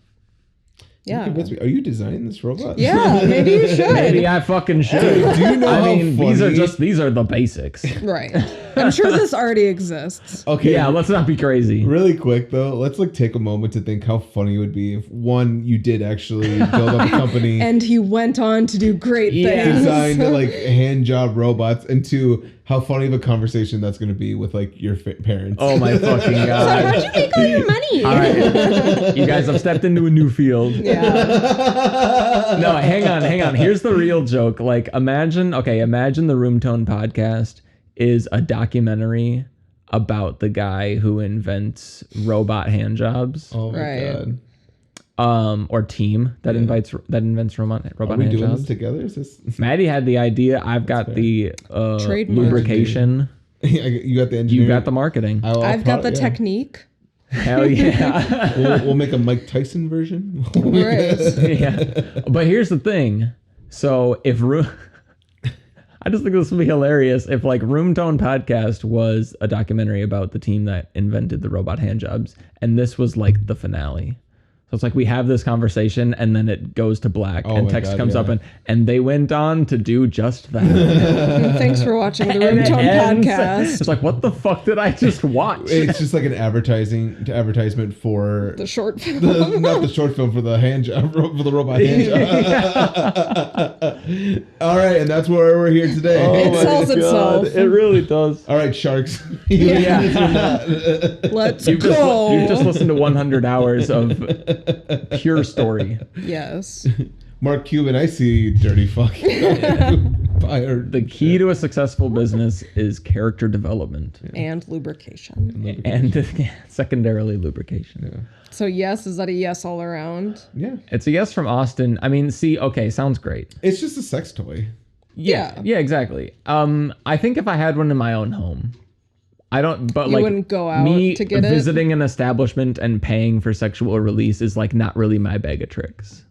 Speaker 4: Yeah.
Speaker 6: Convince me. Are you designing this robot?
Speaker 4: Yeah, maybe you should.
Speaker 5: Maybe I fucking should.
Speaker 6: Do you know
Speaker 5: I
Speaker 6: how
Speaker 5: mean,
Speaker 6: funny?
Speaker 5: these are the basics.
Speaker 4: Right. I'm sure this already exists.
Speaker 2: Okay.
Speaker 5: Yeah, let's not be crazy.
Speaker 2: Really quick though, let's like take a moment to think how funny it would be if one, you did actually build up a company,
Speaker 4: And he went on to do great things.
Speaker 2: designed like hand job robots, and two, how funny of a conversation that's going to be with like your parents.
Speaker 5: Oh my fucking
Speaker 4: So
Speaker 5: god.
Speaker 4: how'd you make all your money?
Speaker 5: All right. You guys have stepped into a new field.
Speaker 4: Yeah.
Speaker 5: No, hang on. Here's the real joke. Like, imagine the Room Tone podcast is a documentary about the guy who invents robot hand jobs.
Speaker 2: Oh my
Speaker 4: Right.
Speaker 2: god.
Speaker 5: Or team that invents robot
Speaker 2: Are we
Speaker 5: hand
Speaker 2: doing
Speaker 5: jobs.
Speaker 2: this together? Is this
Speaker 5: Maddie had the idea. I've got the
Speaker 4: Trademark.
Speaker 5: lubrication.
Speaker 2: you got the
Speaker 5: You
Speaker 2: engineering?
Speaker 5: got the marketing.
Speaker 4: I've got the technique.
Speaker 5: Hell yeah.
Speaker 2: We'll make a Mike Tyson version.
Speaker 4: Right.
Speaker 5: Yeah. But here's the thing. So if I just think this would be hilarious if like Room Tone Podcast was a documentary about the team that invented the robot hand jobs, and this was like the finale. So it's like we have this conversation and then it goes to black and
Speaker 2: my
Speaker 5: text
Speaker 2: God,
Speaker 5: comes
Speaker 2: yeah.
Speaker 5: up and they went on to do just that.
Speaker 4: Thanks for watching the
Speaker 5: And
Speaker 4: Room
Speaker 5: it
Speaker 4: Tone
Speaker 5: ends-
Speaker 4: podcast.
Speaker 5: It's like, what the fuck did I just watch?
Speaker 2: It's just like an advertisement for
Speaker 4: The short film.
Speaker 2: not the short film, for the hand job, for the robot hand job. All right, and that's where we're here today.
Speaker 4: It sells itself.
Speaker 5: It really does.
Speaker 2: All right, sharks.
Speaker 4: Let's
Speaker 5: You've
Speaker 4: go.
Speaker 5: just listened to 100 hours of pure story.
Speaker 4: Yes.
Speaker 2: Mark Cuban, I see dirty fuck.
Speaker 5: The key to a successful business is character development
Speaker 4: And lubrication.
Speaker 5: and secondarily lubrication.
Speaker 4: So yes, is that a yes all around?
Speaker 2: Yeah,
Speaker 5: It's a yes from Austin. I mean, see, okay, sounds great.
Speaker 2: it's just a sex toy.
Speaker 4: Yeah.
Speaker 5: Yeah, exactly. I think if I had one in my own home, I don't, but
Speaker 4: You
Speaker 5: like
Speaker 4: wouldn't go out
Speaker 5: me
Speaker 4: to get it?
Speaker 5: visiting an establishment and paying for sexual release is like not really my bag of tricks.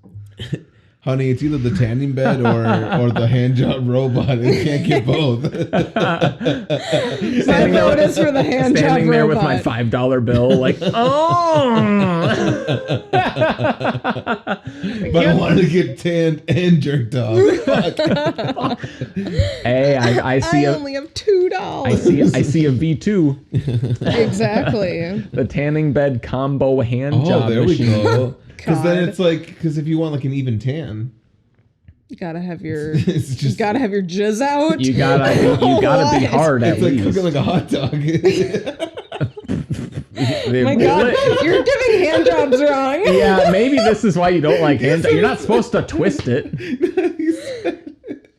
Speaker 2: Honey, it's either the tanning bed or the hand job robot. You can't get both.
Speaker 4: My vote is for the hand job
Speaker 5: Standing there
Speaker 4: robot.
Speaker 5: with my $5 bill, like, oh.
Speaker 2: But I wanted to get tanned and jerked off. Fuck.
Speaker 5: Hey, I see
Speaker 4: I
Speaker 5: a
Speaker 4: only have $2.
Speaker 5: I see a V2,
Speaker 4: Exactly.
Speaker 5: the tanning bed combo hand
Speaker 2: Oh,
Speaker 5: job
Speaker 2: there we
Speaker 5: machine.
Speaker 2: go. Because then
Speaker 4: God.
Speaker 2: it's like, because if you want like an even tan,
Speaker 4: You gotta have your
Speaker 2: it's
Speaker 4: you
Speaker 2: just
Speaker 4: gotta have your jizz out.
Speaker 5: You gotta be
Speaker 4: What?
Speaker 5: hard at
Speaker 2: it's like
Speaker 5: least.
Speaker 2: cooking like a hot dog.
Speaker 4: My God, you're giving hand jobs wrong.
Speaker 5: Yeah, maybe this is why you don't like hand. You're not supposed to twist it.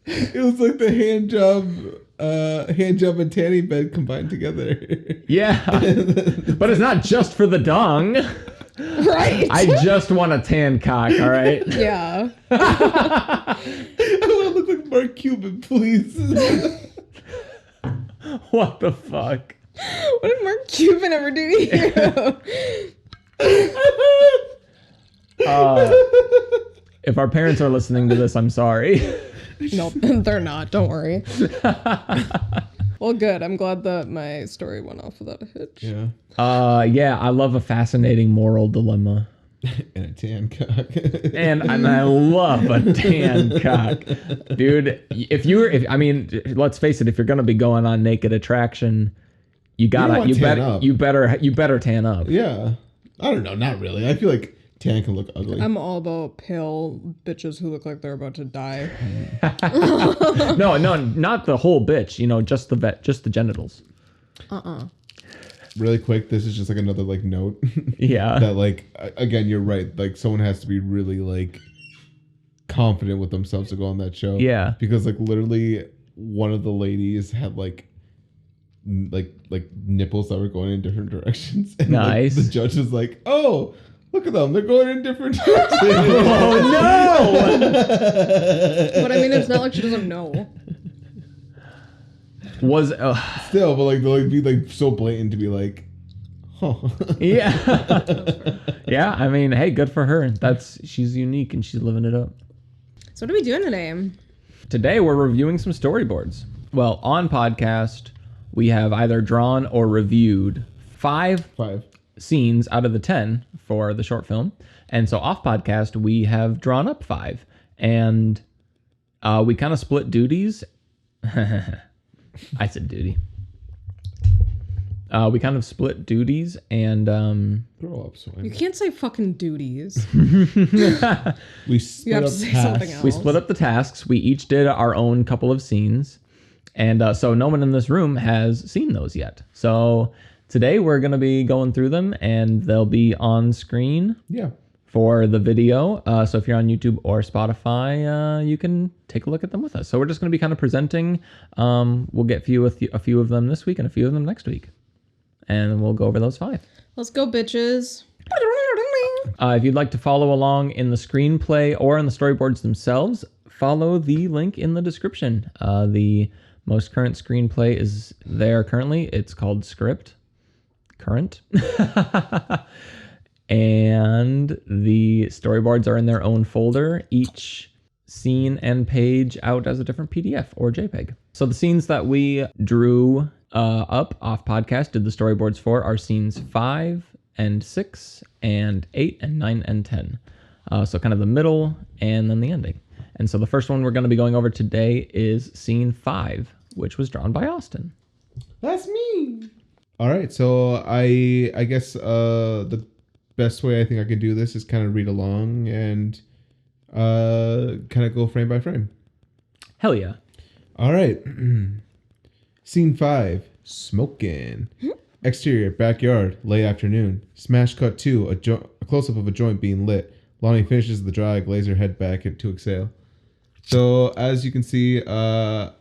Speaker 2: It was like the hand job and tanning bed combined together.
Speaker 5: Yeah, but it's not just for the dong.
Speaker 4: Right?
Speaker 5: I just want a tan cock. All right.
Speaker 4: Yeah.
Speaker 2: I want to look like Mark Cuban, please.
Speaker 5: What the fuck?
Speaker 4: What did Mark Cuban ever do to you?
Speaker 5: If our parents are listening to this, I'm sorry.
Speaker 4: No, they're not. Don't worry. Well, good. I'm glad that my story went off without a hitch.
Speaker 2: Yeah.
Speaker 5: Yeah, I love a fascinating moral dilemma.
Speaker 2: And a tan cock.
Speaker 5: And I love a tan cock. Dude, let's face it, if you're gonna be going on Naked Attraction, you
Speaker 2: want tan up.
Speaker 5: better tan up.
Speaker 2: Yeah. I don't know. Not really. I feel like tan can look ugly.
Speaker 4: I'm all about pale bitches who look like they're about to die.
Speaker 5: No, not the whole bitch, just the genitals.
Speaker 2: Really quick, this is just like another like note
Speaker 5: Yeah.
Speaker 2: that like again, you're right. Like someone has to be really like confident with themselves to go on that show.
Speaker 5: Yeah.
Speaker 2: Because like literally one of the ladies had like nipples that were going in different directions. And
Speaker 5: Nice.
Speaker 2: the judge is like, "Oh, look at them. They're going in different directions."
Speaker 5: Oh no!
Speaker 4: But I mean, it's not like she doesn't know.
Speaker 5: Was
Speaker 2: Still, but like they'll like be like so blatant to be like, "Huh."
Speaker 5: yeah. Yeah, I mean, hey, good for her. She's unique and she's living it up.
Speaker 4: So what are we doing today?
Speaker 5: Today we're reviewing some storyboards. Well, on podcast, we have either drawn or reviewed 5
Speaker 2: 5.
Speaker 5: scenes out of the 10 for the short film. And so off podcast, we have drawn up 5. And we kind of split duties. I said duty. We kind of split duties, and
Speaker 2: Grow up,
Speaker 4: You
Speaker 2: Swine.
Speaker 4: can't say fucking duties.
Speaker 2: We
Speaker 4: You
Speaker 2: split
Speaker 4: have to
Speaker 2: up
Speaker 4: say something
Speaker 2: tasks.
Speaker 4: else.
Speaker 5: we split up the tasks. We each did our own couple of scenes, and so no one in this room has seen those yet. So today we're going to be going through them, and they'll be on screen
Speaker 2: Yeah.
Speaker 5: for the video. So if you're on YouTube or Spotify, you can take a look at them with us. So we're just going to be kind of presenting. We'll get a few of them this week and a few of them next week, and we'll go over those 5.
Speaker 4: Let's go, bitches.
Speaker 5: If you'd like to follow along in the screenplay or in the storyboards themselves, follow the link in the description. The most current screenplay is there currently. It's called Script. Current. And the storyboards are in their own folder. Each scene and page out as a different PDF or JPEG. So the scenes that we drew up off podcast, did the storyboards for, are scenes 5 and 6 and 8 and 9 and 10. So kind of the middle and then the ending. And so the first one we're going to be going over today is scene 5, which was drawn by Austin.
Speaker 2: That's me. All right. So I guess the best way I think I can do this is kind of read along and kind of go frame by frame.
Speaker 5: Hell yeah.
Speaker 2: All right. Scene 5. Smoking. Exterior, backyard, late afternoon. Smash cut 2. A close-up of a joint being lit. Lonnie finishes the drag, lays her head back to exhale. So, as you can see, I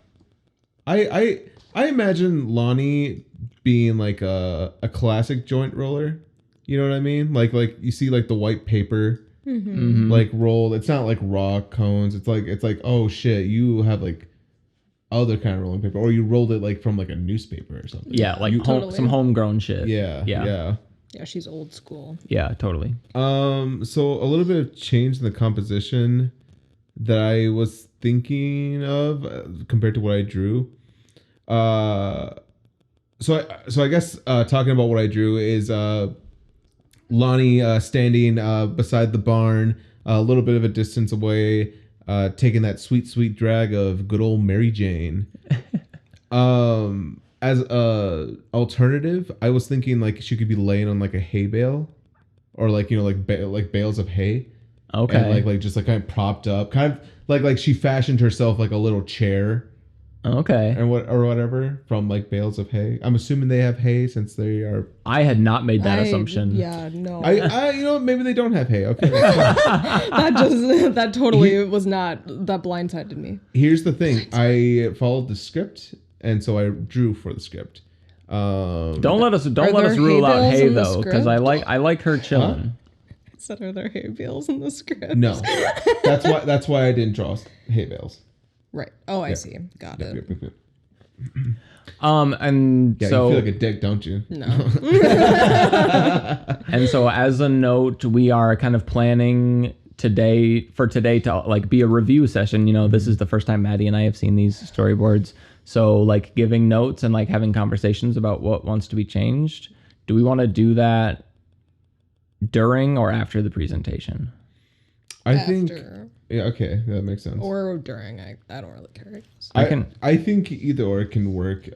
Speaker 2: imagine Lonnie being like a classic joint roller. You know what I mean? Like you see like the white paper like rolled. It's not like raw cones. It's like oh shit, you have like other kind of rolling paper, or you rolled it like from like a newspaper or something.
Speaker 5: Yeah, like
Speaker 4: Totally.
Speaker 5: some homegrown shit.
Speaker 2: Yeah.
Speaker 4: Yeah, she's old school.
Speaker 5: Yeah, totally.
Speaker 2: So a little bit of change in the composition that I was thinking of compared to what I drew. So I guess talking about what I drew is Lonnie standing beside the barn, a little bit of a distance away, taking that sweet drag of good old Mary Jane. As a alternative, I was thinking like she could be laying on like a hay bale, or like like bales of hay.
Speaker 5: Okay.
Speaker 2: And like just like kind of propped up, kind of like she fashioned herself like a little chair.
Speaker 5: Okay.
Speaker 2: And whatever from like bales of hay. I'm assuming they have hay since they are.
Speaker 5: I had not made that assumption.
Speaker 4: Yeah, no.
Speaker 2: I maybe they don't have hay. Okay.
Speaker 4: that totally was not, that blindsided me.
Speaker 2: Here's the thing. I followed the script, and so I drew for the script.
Speaker 5: Don't let us
Speaker 4: there
Speaker 5: rule
Speaker 4: hay
Speaker 5: out
Speaker 4: bales
Speaker 5: hay
Speaker 4: in the
Speaker 5: though, because I like her chilling.
Speaker 4: Said, are there hay bales in the script?
Speaker 2: No, that's why I didn't draw hay bales.
Speaker 4: Right. Oh, I see. Got it.
Speaker 2: Yep.
Speaker 5: And
Speaker 2: Yeah,
Speaker 5: so
Speaker 2: you feel like a dick, don't you?
Speaker 4: No.
Speaker 5: and so as a note, we are kind of planning today to like be a review session. You know, this is the first time Maddie and I have seen these storyboards. So like giving notes and like having conversations about what wants to be changed. Do we want to do that during or after the presentation?
Speaker 2: I think.
Speaker 4: After.
Speaker 2: Yeah. Okay, that makes sense.
Speaker 4: Or during. I don't really care.
Speaker 2: I think either or can work.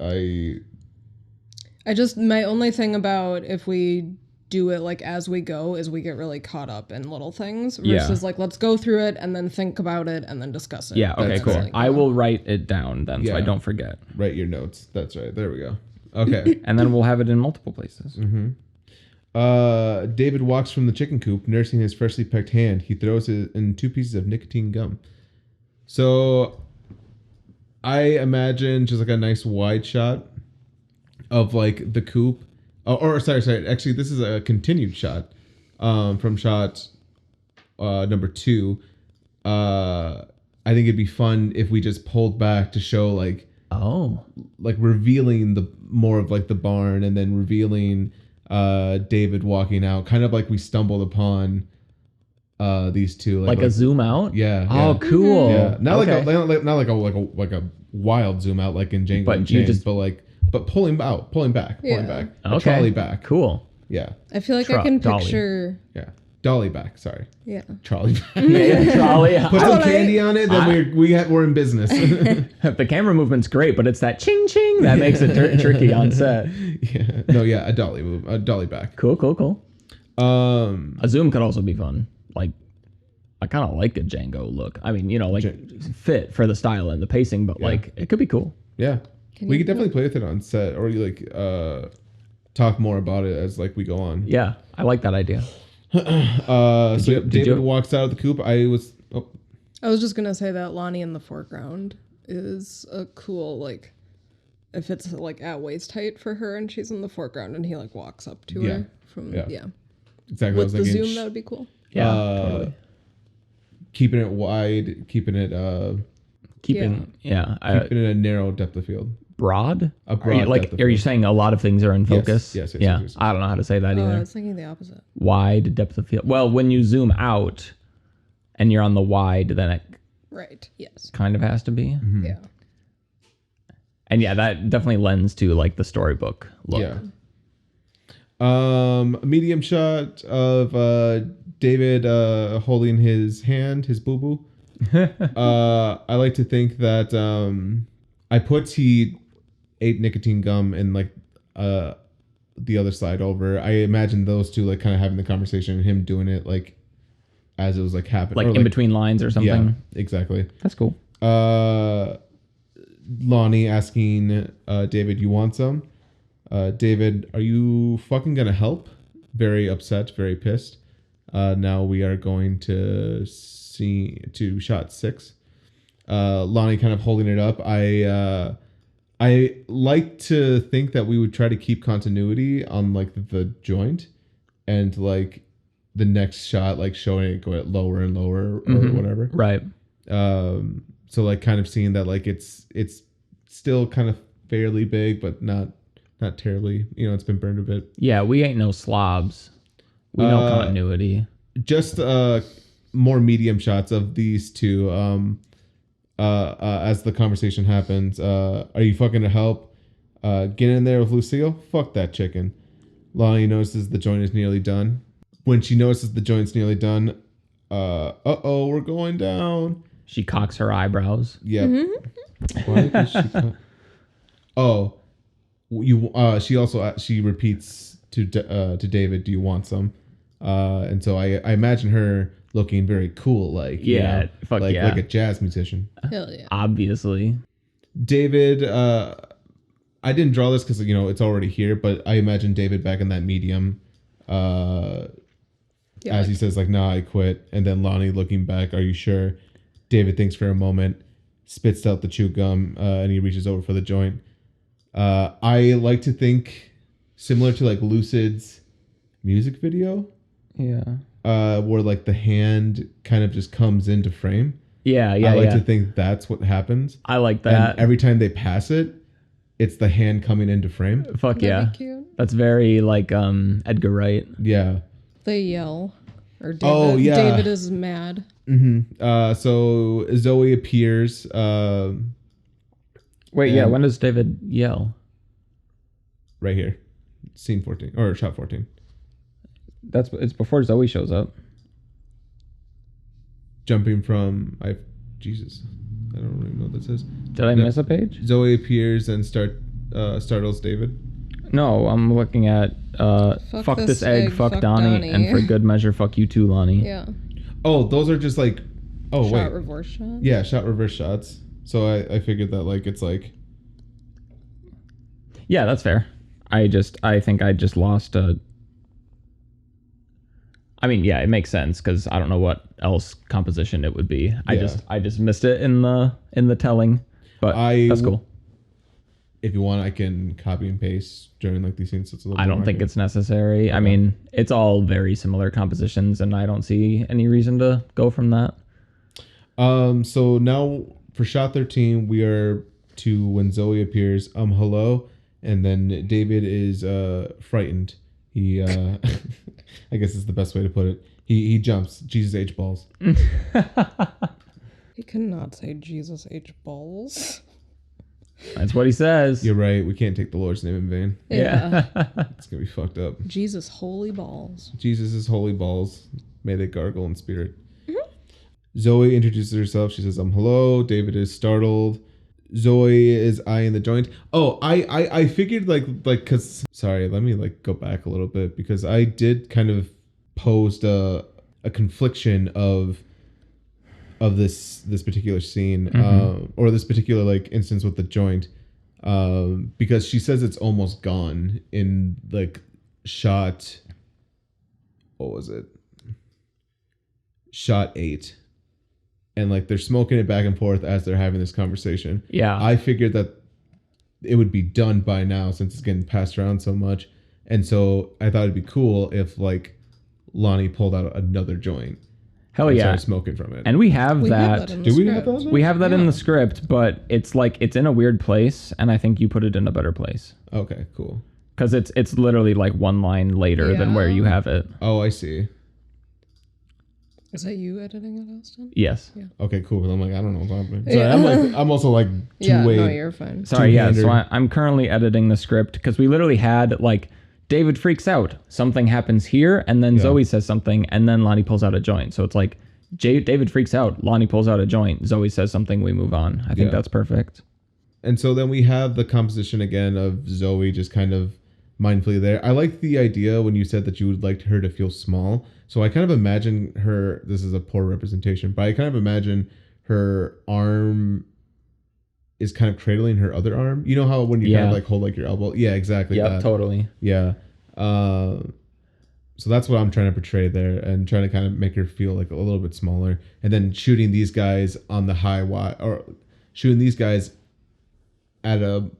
Speaker 4: My only thing about if we do it like as we go is we get really caught up in little things versus like let's go through it and then think about it and then discuss it.
Speaker 5: Yeah. Okay.
Speaker 2: That's
Speaker 5: Cool.
Speaker 2: fair.
Speaker 5: I will write it down then, so I
Speaker 2: Yeah.
Speaker 5: don't forget.
Speaker 2: Write your notes. That's right. There we go. Okay.
Speaker 5: And then we'll have it in multiple places.
Speaker 2: David walks from the chicken coop, nursing his freshly pecked hand. He throws it in 2 pieces of nicotine gum. So, I imagine just like a nice wide shot of like the coop. Sorry. Actually, this is a continued shot from shot number 2. I think it'd be fun if we just pulled back to show like revealing the more of like the barn, and then revealing David walking out, kind of like we stumbled upon these two,
Speaker 5: like a zoom out.
Speaker 2: Yeah.
Speaker 5: Oh, cool.
Speaker 2: Yeah, not
Speaker 5: Okay.
Speaker 2: like a wild zoom out like in Django
Speaker 5: But you
Speaker 2: Unchained,
Speaker 5: just-
Speaker 2: but pulling back,
Speaker 5: Okay.
Speaker 2: a trolley back.
Speaker 5: Cool.
Speaker 2: Yeah,
Speaker 4: I feel like I can
Speaker 5: Dolly.
Speaker 4: picture.
Speaker 2: yeah, dolly back. Sorry,
Speaker 4: Yeah.
Speaker 2: trolley back.
Speaker 5: Yeah, trolley.
Speaker 2: Put some candy on it, then we're in business.
Speaker 5: The camera movement's great, but it's that ching ching That makes it tricky on set.
Speaker 2: Yeah. No, yeah, a dolly back.
Speaker 5: Cool. A zoom could also be fun. Like, I kind of like a Django look. I mean, like fit for the style and the pacing, but like it could be cool.
Speaker 2: Yeah. We could definitely play with it on set, or talk more about it as like we go on.
Speaker 5: Yeah, I like that idea.
Speaker 2: David walks out of the coop. I was
Speaker 4: just gonna say that Lonnie in the foreground is a cool, like, if it's like at waist height for her and she's in the foreground and he like walks up to her from
Speaker 2: exactly.
Speaker 4: With the zoom, that would be cool.
Speaker 5: Yeah, totally.
Speaker 2: Keeping it wide, keeping it
Speaker 5: keeping
Speaker 2: it a narrow depth of field.
Speaker 5: Broad?
Speaker 2: A broad depth of
Speaker 5: are you
Speaker 2: field.
Speaker 5: saying a lot of things are in focus?
Speaker 2: Yes.
Speaker 5: I don't know how to say that
Speaker 4: I
Speaker 5: either.
Speaker 4: was thinking the opposite.
Speaker 5: Wide depth of field. Well, when you zoom out and you're on the wide, then it
Speaker 4: Right. Yes.
Speaker 5: kind of has to be.
Speaker 2: Mm-hmm.
Speaker 4: Yeah.
Speaker 5: And yeah, that definitely lends to like the storybook look.
Speaker 2: Yeah. A medium shot of David holding his hand, his boo boo. I like to think that he ate nicotine gum and like the other side over. I imagine those two like kind of having the conversation and him doing it like as it was like happening,
Speaker 5: Like in between lines or something.
Speaker 2: Yeah, exactly.
Speaker 5: That's cool.
Speaker 2: Lonnie asking David, "You want some?" David, "Are you fucking gonna help?" Very upset, very pissed. Now we are going to shot 6. Lonnie kind of holding it up. I like to think that we would try to keep continuity on like the joint, and like the next shot like showing it go lower and lower or whatever.
Speaker 5: Right.
Speaker 2: So like kind of seeing that like it's still kind of fairly big, but not terribly. It's been burned a bit.
Speaker 5: Yeah, we ain't no slobs. We know continuity.
Speaker 2: Just more medium shots of these two. As the conversation happens, are you fucking to help? Get in there with Lucille? Fuck that chicken. Lonnie notices the joint is nearly done. When she notices the joint's nearly done, we're going down.
Speaker 5: She cocks her eyebrows.
Speaker 2: Yep. Why does she? She also she repeats to David, "Do you want some?" And so I imagine her looking very cool, like
Speaker 5: fuck
Speaker 2: like
Speaker 5: yeah,
Speaker 2: like a jazz musician.
Speaker 4: Hell yeah.
Speaker 5: Obviously.
Speaker 2: David, I didn't draw this because it's already here, but I imagine David back in that medium, as he says like, "Nah, I quit," and then Lonnie looking back, "Are you sure?" David thinks for a moment, spits out the chew gum, and he reaches over for the joint. I like to think similar to like Lucid's music video.
Speaker 5: Yeah.
Speaker 2: Where like the hand kind of just comes into frame.
Speaker 5: Yeah.
Speaker 2: I like to think that's what happens.
Speaker 5: I like that.
Speaker 2: And every time they pass it, it's the hand coming into frame.
Speaker 5: Fuck
Speaker 4: That'd
Speaker 5: yeah.
Speaker 4: be cute.
Speaker 5: That's very like Edgar Wright.
Speaker 2: Yeah.
Speaker 4: They yell. Or David,
Speaker 2: Oh, yeah.
Speaker 4: David is mad.
Speaker 2: Mm-hmm. So Zoe appears.
Speaker 5: Wait, yeah. When does David yell?
Speaker 2: Right here. Scene 14 or shot 14.
Speaker 5: It's before Zoe shows up.
Speaker 2: Jumping from Jesus. I don't even know what this is.
Speaker 5: Did I miss a page?
Speaker 2: Zoe appears and startles David.
Speaker 5: No, I'm looking at fuck this egg, fuck Donnie, and for good measure, fuck you too, Lonnie.
Speaker 4: Yeah.
Speaker 2: Oh, those are just like
Speaker 4: Shot reverse shot.
Speaker 2: Yeah, shot reverse shots. So I figured that like it's like
Speaker 5: Yeah, that's fair. I think I just lost a. I mean, yeah, it makes sense because I don't know what else composition it would be. I just missed it in the telling, but that's cool.
Speaker 2: If you want, I can copy and paste during like these scenes.
Speaker 5: I don't think it's necessary. Okay. I mean, it's all very similar compositions, and I don't see any reason to go from that.
Speaker 2: So now for shot 13, we are to when Zoe appears. Hello, and then David is frightened. He I guess is the best way to put it. He jumps. Jesus H balls.
Speaker 4: He cannot say Jesus H balls.
Speaker 5: That's what he says.
Speaker 2: You're right. We can't take the Lord's name in vain.
Speaker 5: Yeah.
Speaker 2: It's gonna be fucked up.
Speaker 4: Jesus holy balls.
Speaker 2: Jesus' holy balls. May they gargle in spirit. Zoe introduces herself. She says, hello. David is startled. Zoe is eyeing the joint. Oh, I figured cause sorry, let me like go back a little bit because I did kind of posed a confliction of this particular scene or this particular like instance with the joint because she says it's almost gone in like shot, what was it, shot 8, and like they're smoking it back and forth as they're having this conversation.
Speaker 5: Yeah,
Speaker 2: I figured that it would be done by now since it's getting passed around so much, and so I thought it'd be cool if like Lonnie pulled out another joint.
Speaker 5: hell
Speaker 2: and
Speaker 5: yeah,
Speaker 2: started smoking from it.
Speaker 5: and we have that.
Speaker 4: in the
Speaker 2: Do we have
Speaker 4: script.
Speaker 2: that?
Speaker 5: We have that in the script, but it's like it's in a weird place, and I think you put it in a better place
Speaker 2: Okay, cool.
Speaker 5: because it's literally like one line later than where you have it.
Speaker 2: Oh, I see.
Speaker 4: Is that you editing it, Austin?
Speaker 5: Yes.
Speaker 2: Okay, cool. I'm like, I don't know what's happening.
Speaker 4: Yeah.
Speaker 2: So I'm also like two-way.
Speaker 4: Yeah, no, you're fine.
Speaker 5: Sorry. Yeah.
Speaker 2: Two-hander.
Speaker 5: So I'm currently editing the script because we literally had like David freaks out, something happens here, and then Zoe says something, and then Lonnie pulls out a joint. So it's like David freaks out, Lonnie pulls out a joint, Zoe says something, we move on. I think that's perfect.
Speaker 2: And so then we have the composition again of Zoe just kind of mindfully there. I like the idea when you said that you would like her to feel small. So I kind of imagine her, this is a poor representation, but I kind of imagine her arm is kind of cradling her other arm. You know how when you kind of like hold like your elbow? Yeah, exactly.
Speaker 5: Yep, totally.
Speaker 2: Yeah. So that's what I'm trying to portray there and trying to kind of make her feel like a little bit smaller. And then shooting these guys on the high wide, or shooting these guys at a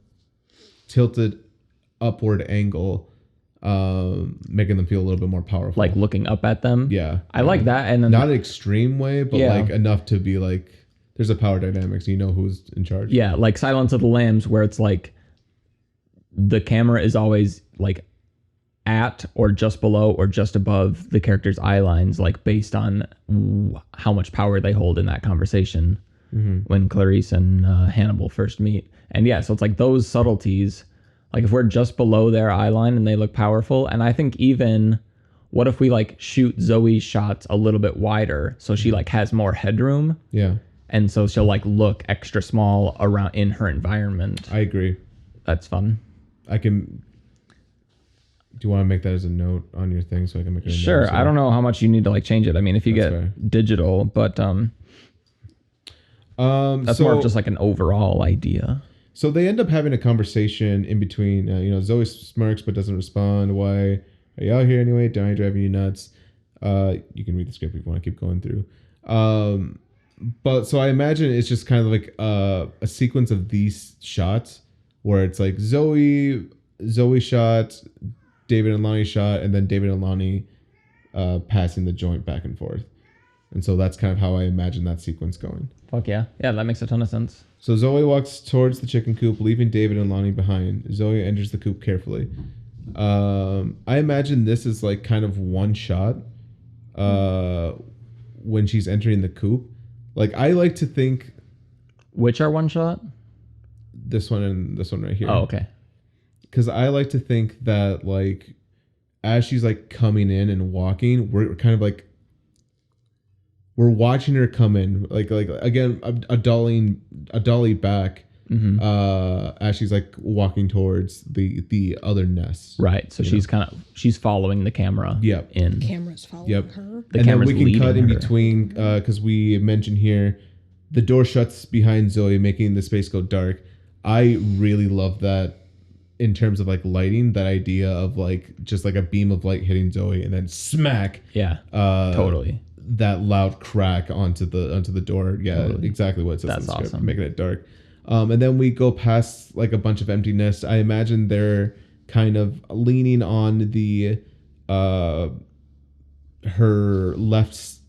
Speaker 2: tilted upward angle, making them feel a little bit more powerful.
Speaker 5: Like looking up at them.
Speaker 2: Yeah.
Speaker 5: I like that. And then
Speaker 2: Not an extreme way, but like enough to be like, there's a power dynamic, so you know who's in charge.
Speaker 5: yeah, like Silence of the Lambs, where it's like the camera is always like at or just below or just above the character's eye lines, like based on how much power they hold in that conversation when Clarice and Hannibal first meet. And yeah, so it's like those subtleties, like if we're just below their eye line and they look powerful. And I think even what if we like shoot Zoe's shots a little bit wider so she like has more headroom,
Speaker 2: Yeah.
Speaker 5: and so she'll like look extra small around in her environment.
Speaker 2: I agree.
Speaker 5: That's fun.
Speaker 2: I can. Do you want to make that as a note on your thing so I can make it a note?
Speaker 5: Sure. I don't know how much you need to like change it. I mean, if you
Speaker 2: That's
Speaker 5: get
Speaker 2: fair.
Speaker 5: digital, but that's more of just like an overall idea.
Speaker 2: So they end up having a conversation in between. Zoe smirks but doesn't respond. Why are you out here anyway? Don't I driving you nuts? You can read the script if you want to keep going through. But so I imagine it's just kind of like a sequence of these shots where it's like Zoe shot, David and Lonnie shot, and then David and Lonnie passing the joint back and forth. And so that's kind of how I imagine that sequence going.
Speaker 5: Fuck yeah. Yeah, that makes a ton of sense.
Speaker 2: So Zoe walks towards the chicken coop, leaving David and Lonnie behind. Zoe enters the coop carefully. I imagine this is like kind of one shot when she's entering the coop. Like I like to think
Speaker 5: Which are one shot?
Speaker 2: this one and this one right here.
Speaker 5: Oh, okay.
Speaker 2: Because I like to think that like as she's like coming in and walking, we're kind of like we're watching her come in, like again a dolly back as she's like walking towards the other nest.
Speaker 5: Right. So she's following the camera.
Speaker 2: Yep.
Speaker 5: In.
Speaker 4: Camera's following
Speaker 2: Yep.
Speaker 4: her.
Speaker 5: The
Speaker 2: And then
Speaker 5: camera's
Speaker 2: we can
Speaker 5: leading
Speaker 2: cut in
Speaker 5: her.
Speaker 2: between because we mentioned here the door shuts behind Zoe, making the space go dark. I really love that in terms of like lighting, that idea of like just like a beam of light hitting Zoe and then smack.
Speaker 5: Yeah. Totally.
Speaker 2: That loud crack onto the door. Yeah,
Speaker 5: Totally.
Speaker 2: exactly what it says
Speaker 5: That's
Speaker 2: in the script,
Speaker 5: awesome.
Speaker 2: making it dark. And then we go past like a bunch of emptiness. I imagine they're kind of leaning on the her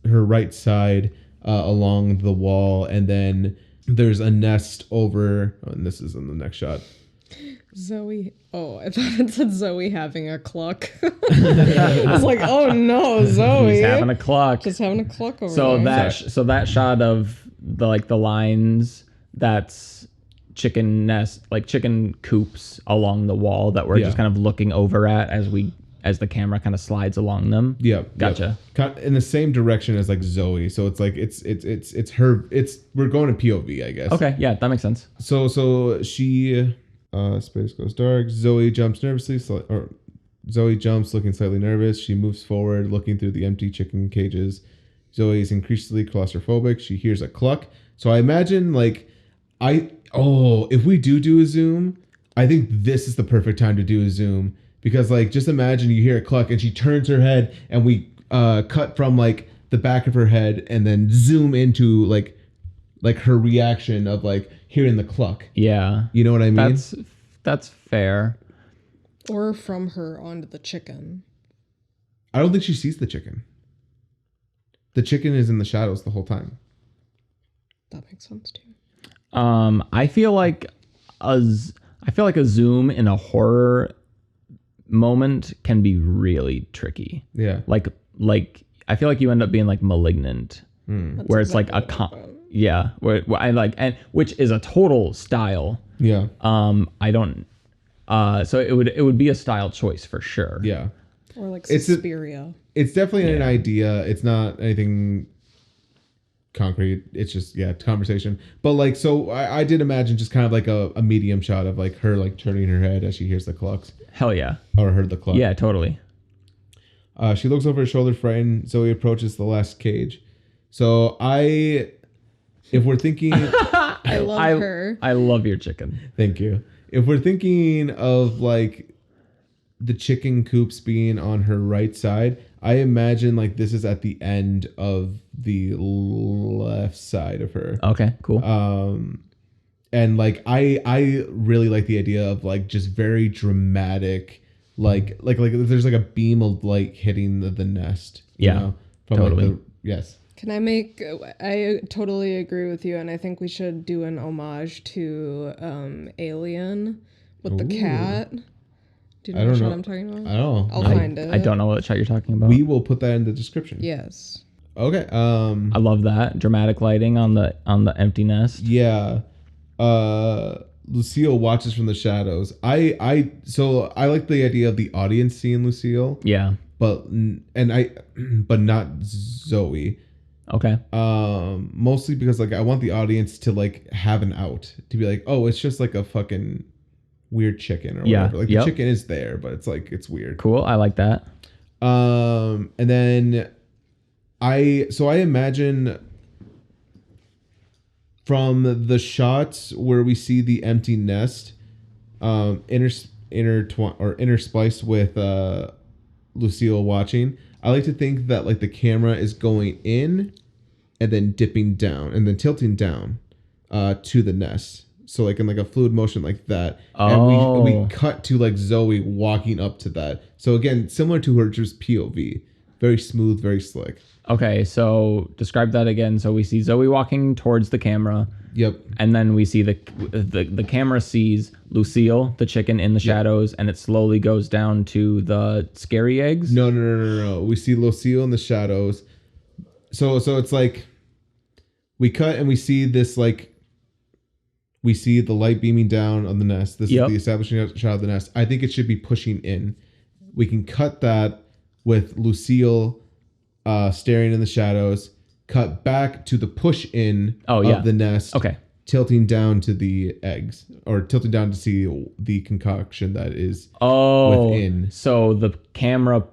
Speaker 2: right side along the wall, and then there's a nest over. Oh, and this is in the next shot.
Speaker 4: Zoe. Oh, I thought it said Zoe having a cluck. I was like, oh no, Zoe.
Speaker 5: He's having a cluck.
Speaker 4: Just having a cluck over
Speaker 5: So
Speaker 4: there.
Speaker 5: that shot of the lines, that's chicken nest, like chicken coops along the wall that we're just kind of looking over at as we as the camera kind of slides along them.
Speaker 6: Yeah,
Speaker 5: Gotcha.
Speaker 6: In the same direction as like Zoe. So it's like it's her. We're going to POV, I guess.
Speaker 5: Okay, yeah, that makes sense.
Speaker 6: So she space goes dark. Zoe jumps nervously, Zoe jumps looking slightly nervous. She moves forward, looking through the empty chicken cages. Zoe is increasingly claustrophobic. She hears a cluck. So I imagine like if we do a zoom, I think this is the perfect time to do a zoom, because like just imagine you hear a cluck and she turns her head and we cut from like the back of her head and then zoom into like her reaction of like hearing the cluck.
Speaker 5: Yeah.
Speaker 6: You know what I mean?
Speaker 5: That's fair.
Speaker 4: Or from her onto the chicken.
Speaker 6: I don't think she sees the chicken. The chicken is in the shadows the whole time.
Speaker 4: That makes sense too.
Speaker 5: I feel like a zoom in a horror moment can be really tricky.
Speaker 6: Yeah.
Speaker 5: Like I feel like you end up being like Malignant, where it's like where I like, and which is a total style.
Speaker 6: Yeah.
Speaker 5: I don't. So it would be a style choice for sure.
Speaker 6: Yeah.
Speaker 4: Or like Suspiria.
Speaker 6: It's definitely an idea. It's not anything concrete. It's just conversation. But like, so I did imagine just kind of like a medium shot of like her like turning her head as she hears the clucks.
Speaker 5: Hell yeah.
Speaker 6: Or heard the cluck.
Speaker 5: Yeah, totally.
Speaker 6: She looks over her shoulder, frightened. Zoe approaches the last cage. So if we're thinking,
Speaker 4: I love her.
Speaker 5: I love your chicken.
Speaker 6: Thank you. If we're thinking of like the chicken coops being on her right side, I imagine like this is at the end of the left side of her.
Speaker 5: Okay, cool.
Speaker 6: And like I really like the idea of like just very dramatic, like there's like a beam of light hitting the nest. You know, from
Speaker 5: totally.
Speaker 6: Like yes.
Speaker 4: I totally agree with you, and I think we should do an homage to Alien with the cat. Do you know what shot I'm talking about?
Speaker 6: I don't know.
Speaker 4: I'll find it.
Speaker 5: I don't know what shot you're talking about.
Speaker 6: We will put that in the description.
Speaker 4: Yes.
Speaker 6: Okay.
Speaker 5: I love that dramatic lighting on the empty nest.
Speaker 6: Yeah. Lucille watches from the shadows. I like the idea of the audience seeing Lucille.
Speaker 5: Yeah.
Speaker 6: But not Zoe.
Speaker 5: Okay.
Speaker 6: Mostly because like I want the audience to like have an out, to be like, oh, it's just like a fucking weird chicken or whatever. Like the chicken is there, but it's like it's weird.
Speaker 5: Cool. I like that.
Speaker 6: And then I imagine from the shots where we see the empty nest, interspliced with Lucille watching, I like to think that like the camera is going in and then dipping down and then tilting down to the nest. So like in like a fluid motion like that.
Speaker 5: Oh.
Speaker 6: And we cut to like Zoe walking up to that. So again, similar to her just POV. Very smooth, very slick.
Speaker 5: Okay, so describe that again. So we see Zoe walking towards the camera.
Speaker 6: Yep.
Speaker 5: And then we see the camera sees Lucille, the chicken, in the shadows, and it slowly goes down to the scary eggs.
Speaker 6: No. We see Lucille in the shadows. So it's like we cut and we see this like we see the light beaming down on the nest. This is the establishing shot of the nest. I think it should be pushing in. We can cut that with Lucille staring in the shadows. Cut back to the push in of the nest.
Speaker 5: Okay.
Speaker 6: Tilting down to the eggs, or tilting down to see the concoction that is within.
Speaker 5: So the camera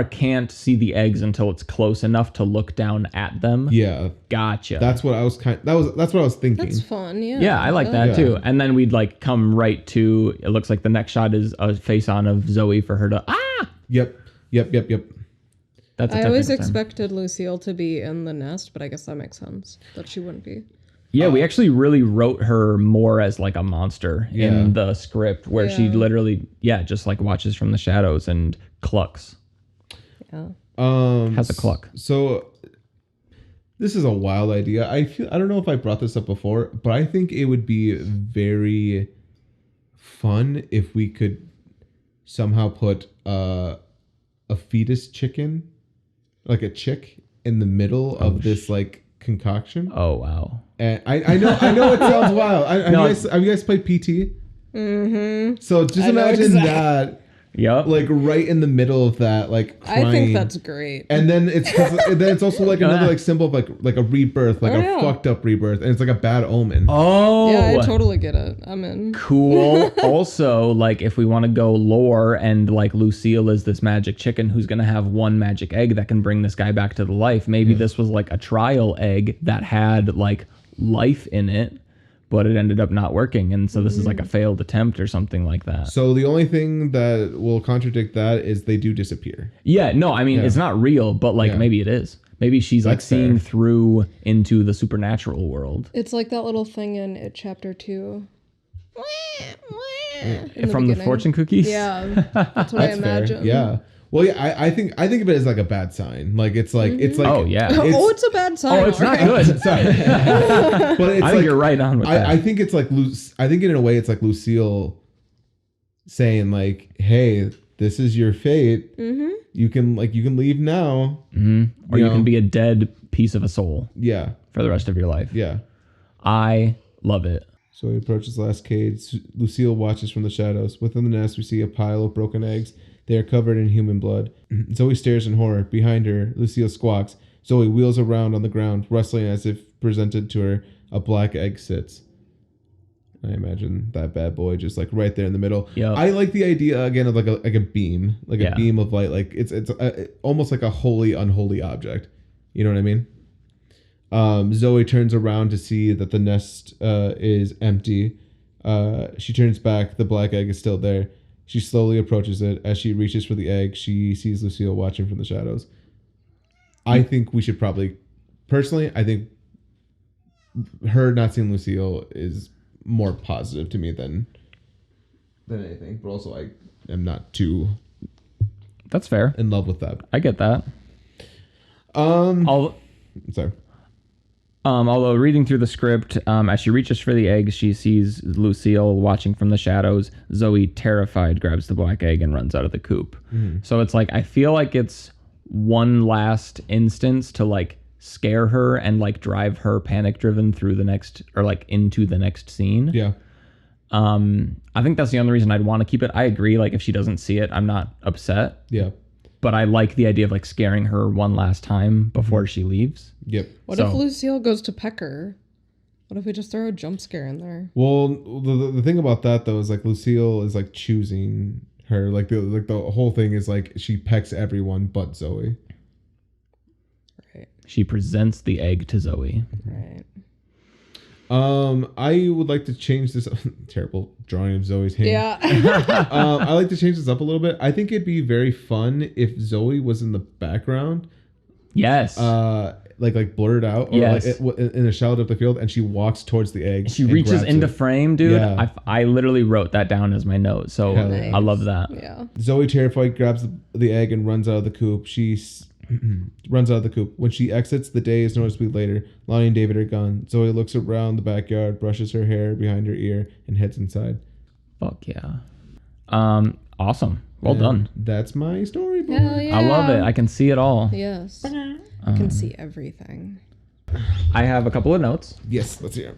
Speaker 5: can't see the eggs until it's close enough to look down at them.
Speaker 6: Yeah.
Speaker 5: Gotcha.
Speaker 6: That's what I was that's what I was thinking.
Speaker 4: That's fun. Yeah.
Speaker 5: Yeah, I like that too. And then we'd like come right to, it looks like the next shot is a face on of Zoe for her to
Speaker 6: Yep.
Speaker 5: That's a
Speaker 4: I always
Speaker 5: technical term.
Speaker 4: expected Lucille to be in the nest, but I guess that makes sense that she wouldn't be.
Speaker 5: Yeah, we actually really wrote her more as like a monster in the script, where she literally, just like watches from the shadows and clucks.
Speaker 4: Yeah.
Speaker 5: Has a cluck.
Speaker 6: So this is a wild idea. I don't know if I brought this up before, but I think it would be very fun if we could somehow put a fetus chicken, like a chick, in the middle of this like concoction.
Speaker 5: Oh wow.
Speaker 6: And I know it sounds wild. Have you guys played PT? Mm-hmm. So just imagine that.
Speaker 5: Yep.
Speaker 2: like right in the middle of that, like crying.
Speaker 4: I think that's great.
Speaker 2: And then it's also like another like symbol of like a rebirth, like a fucked up rebirth, and it's like a bad omen.
Speaker 5: Oh,
Speaker 4: Yeah, I totally get it. I'm in.
Speaker 5: cool. Also, like if we want to go lore and like Lucille is this magic chicken who's going to have one magic egg that can bring this guy back to the life. Maybe this was like a trial egg that had like life in it, but it ended up not working. And so this is like a failed attempt or something like that.
Speaker 2: So the only thing that will contradict that is they do disappear.
Speaker 5: Yeah, no, I mean, it's not real, but like maybe it is. Maybe she's like
Speaker 2: That's
Speaker 5: seeing
Speaker 2: fair.
Speaker 5: through into the supernatural world.
Speaker 4: It's like that little thing in It Chapter 2. In
Speaker 5: From the
Speaker 4: beginning.
Speaker 5: fortune cookies?
Speaker 4: Yeah, that's what I
Speaker 2: That's fair.
Speaker 4: imagine.
Speaker 2: Yeah. Well, yeah, I think of it as like a bad sign. Like it's like
Speaker 5: Oh, yeah.
Speaker 4: Oh, it's a bad sign.
Speaker 5: Oh, it's not
Speaker 4: alright.
Speaker 5: good.
Speaker 2: Sorry. But it's
Speaker 5: I think you're right on with that.
Speaker 2: I think it's like I think in a way it's like Lucille saying like, "Hey, this is your fate.
Speaker 4: Mm-hmm.
Speaker 2: You can leave now."
Speaker 5: Or you can be a dead piece of a soul
Speaker 2: Yeah.
Speaker 5: for the rest of your life.
Speaker 2: Yeah.
Speaker 5: I love it.
Speaker 2: So he approaches the last cage. Lucille watches from the shadows. Within the nest, we see a pile of broken eggs. They are covered in human blood. Zoe stares in horror. Behind her, Lucille squawks. Zoe wheels around on the ground, rustling as if presented to her. A black egg sits. I imagine that bad boy just like right there in the middle.
Speaker 5: Yep.
Speaker 2: I like the idea again of like a beam, like a beam of light. Like it's almost like a holy unholy object. You know what I mean? Zoe turns around to see that the nest is empty. She turns back. The black egg is still there. She slowly approaches it. As she reaches for the egg, she sees Lucille watching from the shadows. I think we should probably, personally, I think her not seeing Lucille is more positive to me than anything. But also, I am not too
Speaker 5: That's fair.
Speaker 2: in love with that.
Speaker 5: I get that.
Speaker 2: Sorry.
Speaker 5: Although reading through the script, as she reaches for the egg, she sees Lucille watching from the shadows. Zoe, terrified, grabs the black egg and runs out of the coop. So it's like, I feel like it's one last instance to like scare her and like drive her panic driven through the next, or like into the next scene.
Speaker 2: Yeah.
Speaker 5: I think that's the only reason I'd want to keep it. I agree. Like if she doesn't see it, I'm not upset,
Speaker 2: Yeah.
Speaker 5: but I like the idea of like scaring her one last time before she leaves.
Speaker 2: Yep.
Speaker 4: What
Speaker 5: So-
Speaker 4: if Lucille goes to peck her? What if we just throw a jump scare in there?
Speaker 2: Well, the thing about that though is like Lucille is like choosing her. Like the whole thing is like she pecks everyone but Zoe.
Speaker 4: Right.
Speaker 5: She presents the egg to Zoe.
Speaker 4: Right.
Speaker 2: I would like to change this. Terrible drawing of Zoe's hand.
Speaker 4: Yeah.
Speaker 2: I like to change this up a little bit. I think it'd be very fun if Zoe was in the background.
Speaker 5: Yes.
Speaker 2: Like blurred out, or
Speaker 5: Yes.
Speaker 2: like in a shadow of the field, and she walks towards the egg.
Speaker 5: She
Speaker 2: and
Speaker 5: reaches
Speaker 2: grabs
Speaker 5: into
Speaker 2: it.
Speaker 5: frame, dude.
Speaker 2: Yeah.
Speaker 5: I literally wrote that down as my note. So
Speaker 2: Hell yeah.
Speaker 5: I love that.
Speaker 4: Yeah.
Speaker 2: Zoe, terrified, grabs the egg and runs out of the coop. She runs out of the coop. When she exits, the day is noticeably later. Lonnie and David are gone. Zoe looks around the backyard, brushes her hair behind her ear, and heads inside.
Speaker 5: Fuck yeah. Awesome. Well
Speaker 2: And
Speaker 5: done.
Speaker 2: That's my storyboard.
Speaker 4: Hell yeah.
Speaker 5: I love it. I can see it all.
Speaker 4: Yes. I can see everything.
Speaker 5: I have a couple of notes.
Speaker 2: Yes, let's hear.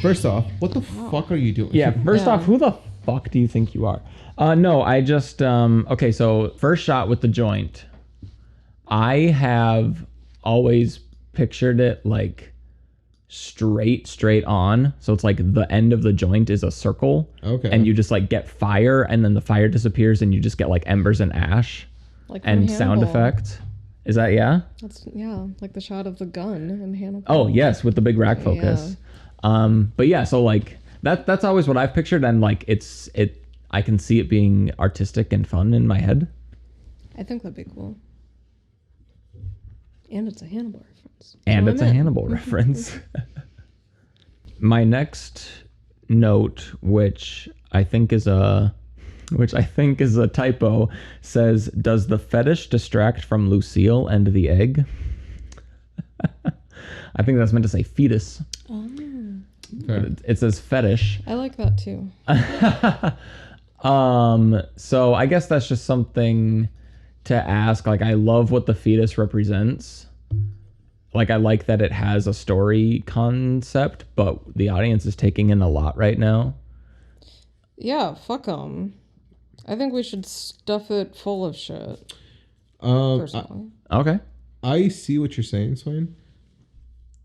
Speaker 2: First off, what the fuck are you doing?
Speaker 5: Yeah, first
Speaker 4: Yeah.
Speaker 5: off, who the fuck do you think you are? No, I just okay, so first shot with the joint. I have always pictured it like straight on. So it's like the end of the joint is a circle.
Speaker 2: Okay.
Speaker 5: And you just like get fire and then the fire disappears and you just get like embers and ash
Speaker 4: Like from
Speaker 5: and sound
Speaker 4: Hannibal.
Speaker 5: effect. Is that yeah?
Speaker 4: That's like the shot of the gun in Hannibal.
Speaker 5: Oh yes, with the big rack focus. But yeah, so like that's always what I've pictured, and like I can see it being artistic and fun in my head.
Speaker 4: I think that'd be cool. And it's a Hannibal reference.
Speaker 5: And
Speaker 4: So
Speaker 5: it's
Speaker 4: I'm
Speaker 5: a
Speaker 4: in.
Speaker 5: Hannibal reference. My next note, which I think is a typo, says, "Does the fetish distract from Lucille and the egg?" I think that's meant to say fetus.
Speaker 4: Oh,
Speaker 2: Okay.
Speaker 5: It says fetish.
Speaker 4: I like that too.
Speaker 5: So I guess that's just something to ask. Like, I love what the fetus represents. Like, I like that it has a story concept, but the audience is taking in a lot right now.
Speaker 4: Yeah, fuck them. I think we should stuff it full of shit.
Speaker 2: I,
Speaker 4: Personally.
Speaker 5: Okay.
Speaker 2: I see what you're saying, Swain.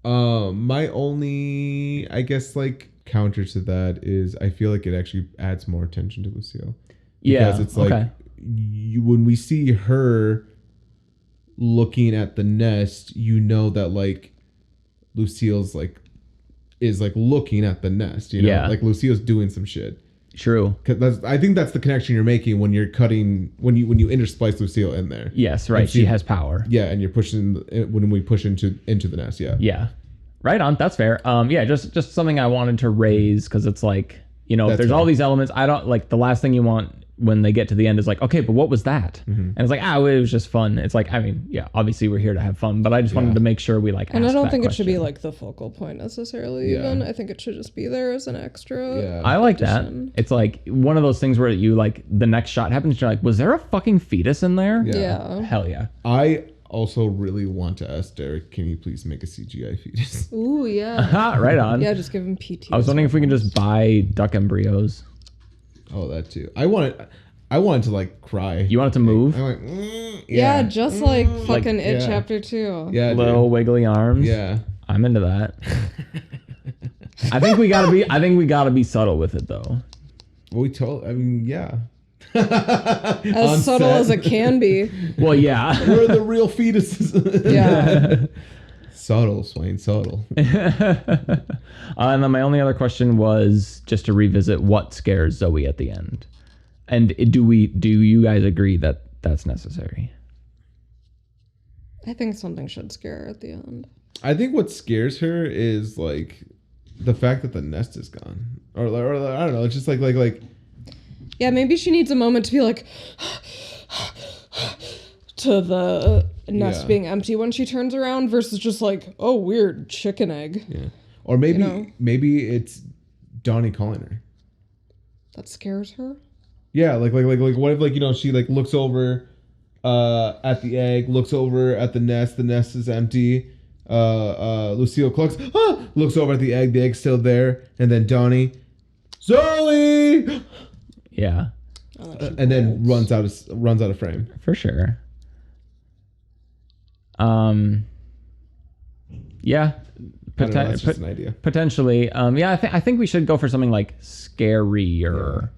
Speaker 2: My only, I guess, like counter to that is I feel like it actually adds more attention to Lucille.
Speaker 5: Yeah.
Speaker 2: Because it's like when we see her looking at the nest, you know that like Lucille's like is like looking at the nest. You know,
Speaker 5: Yeah.
Speaker 2: like Lucille's doing some shit.
Speaker 5: True.
Speaker 2: Because I think that's the connection you're making when you're cutting when you intersplice Lucille in there.
Speaker 5: Yes, right. She has power.
Speaker 2: Yeah, and you're pushing when we push into the nest. Yeah.
Speaker 5: Yeah. Right on. That's fair. Yeah, just something I wanted to raise because it's like, you know, if
Speaker 2: That's
Speaker 5: there's
Speaker 2: fair.
Speaker 5: all these elements, I don't like the last thing you want when they get to the end is like, okay, but what was that? And it's like, it was just fun. It's like, I mean, yeah, obviously we're here to have fun, but I just wanted to make sure we like
Speaker 4: And I
Speaker 5: ask
Speaker 4: don't
Speaker 5: that
Speaker 4: think it should be
Speaker 5: question.
Speaker 4: like the focal point necessarily.
Speaker 2: Yeah.
Speaker 4: Even I think it should just be there as an extra.
Speaker 2: Yeah.
Speaker 5: I like that.
Speaker 4: addition.
Speaker 5: It's like one of those things where you like the next shot happens, you're like, was there a fucking fetus in there?
Speaker 4: Yeah.
Speaker 5: Hell yeah.
Speaker 2: I also really want to ask Derek, can you please make a CGI fetus?
Speaker 4: Ooh, yeah.
Speaker 5: Ha, right on.
Speaker 4: Yeah, just give him PT.
Speaker 5: I was wondering if we can just buy duck embryos.
Speaker 2: Oh, that too. I wanted to like cry.
Speaker 5: You want it to move?
Speaker 2: I went,
Speaker 4: Yeah, just like fucking It
Speaker 2: yeah.
Speaker 4: Chapter 2.
Speaker 2: yeah,
Speaker 5: Little wiggly arms.
Speaker 2: yeah.
Speaker 5: I'm into that. I think we gotta be subtle with it though.
Speaker 2: Well, yeah.
Speaker 4: As subtle as it can be.
Speaker 5: Well, yeah.
Speaker 2: We're the real fetuses.
Speaker 4: Yeah.
Speaker 2: Subtle, Swain, subtle.
Speaker 5: And then my only other question was just to revisit what scares Zoe at the end, and do you guys agree that that's necessary?
Speaker 4: I think something should scare her at the end.
Speaker 2: I think what scares her is like the fact that the nest is gone, or I don't know. It's just like
Speaker 4: Yeah, maybe she needs a moment to be like to the nest
Speaker 2: Yeah.
Speaker 4: being empty when she turns around versus just like, oh, weird chicken egg.
Speaker 2: yeah, or maybe
Speaker 4: You know?
Speaker 2: maybe it's Donnie calling her.
Speaker 4: That scares her.
Speaker 2: Yeah, like what if like, you know, she like looks over at the egg, looks over at the nest is empty. Lucille clucks, looks over at the egg's still there, and then Donnie, Zoe,
Speaker 5: Yeah,
Speaker 2: and then runs out of frame.
Speaker 5: for sure. Yeah,
Speaker 2: I don't know, that's just an idea.
Speaker 5: potentially. Yeah, I think we should go for something like scarier.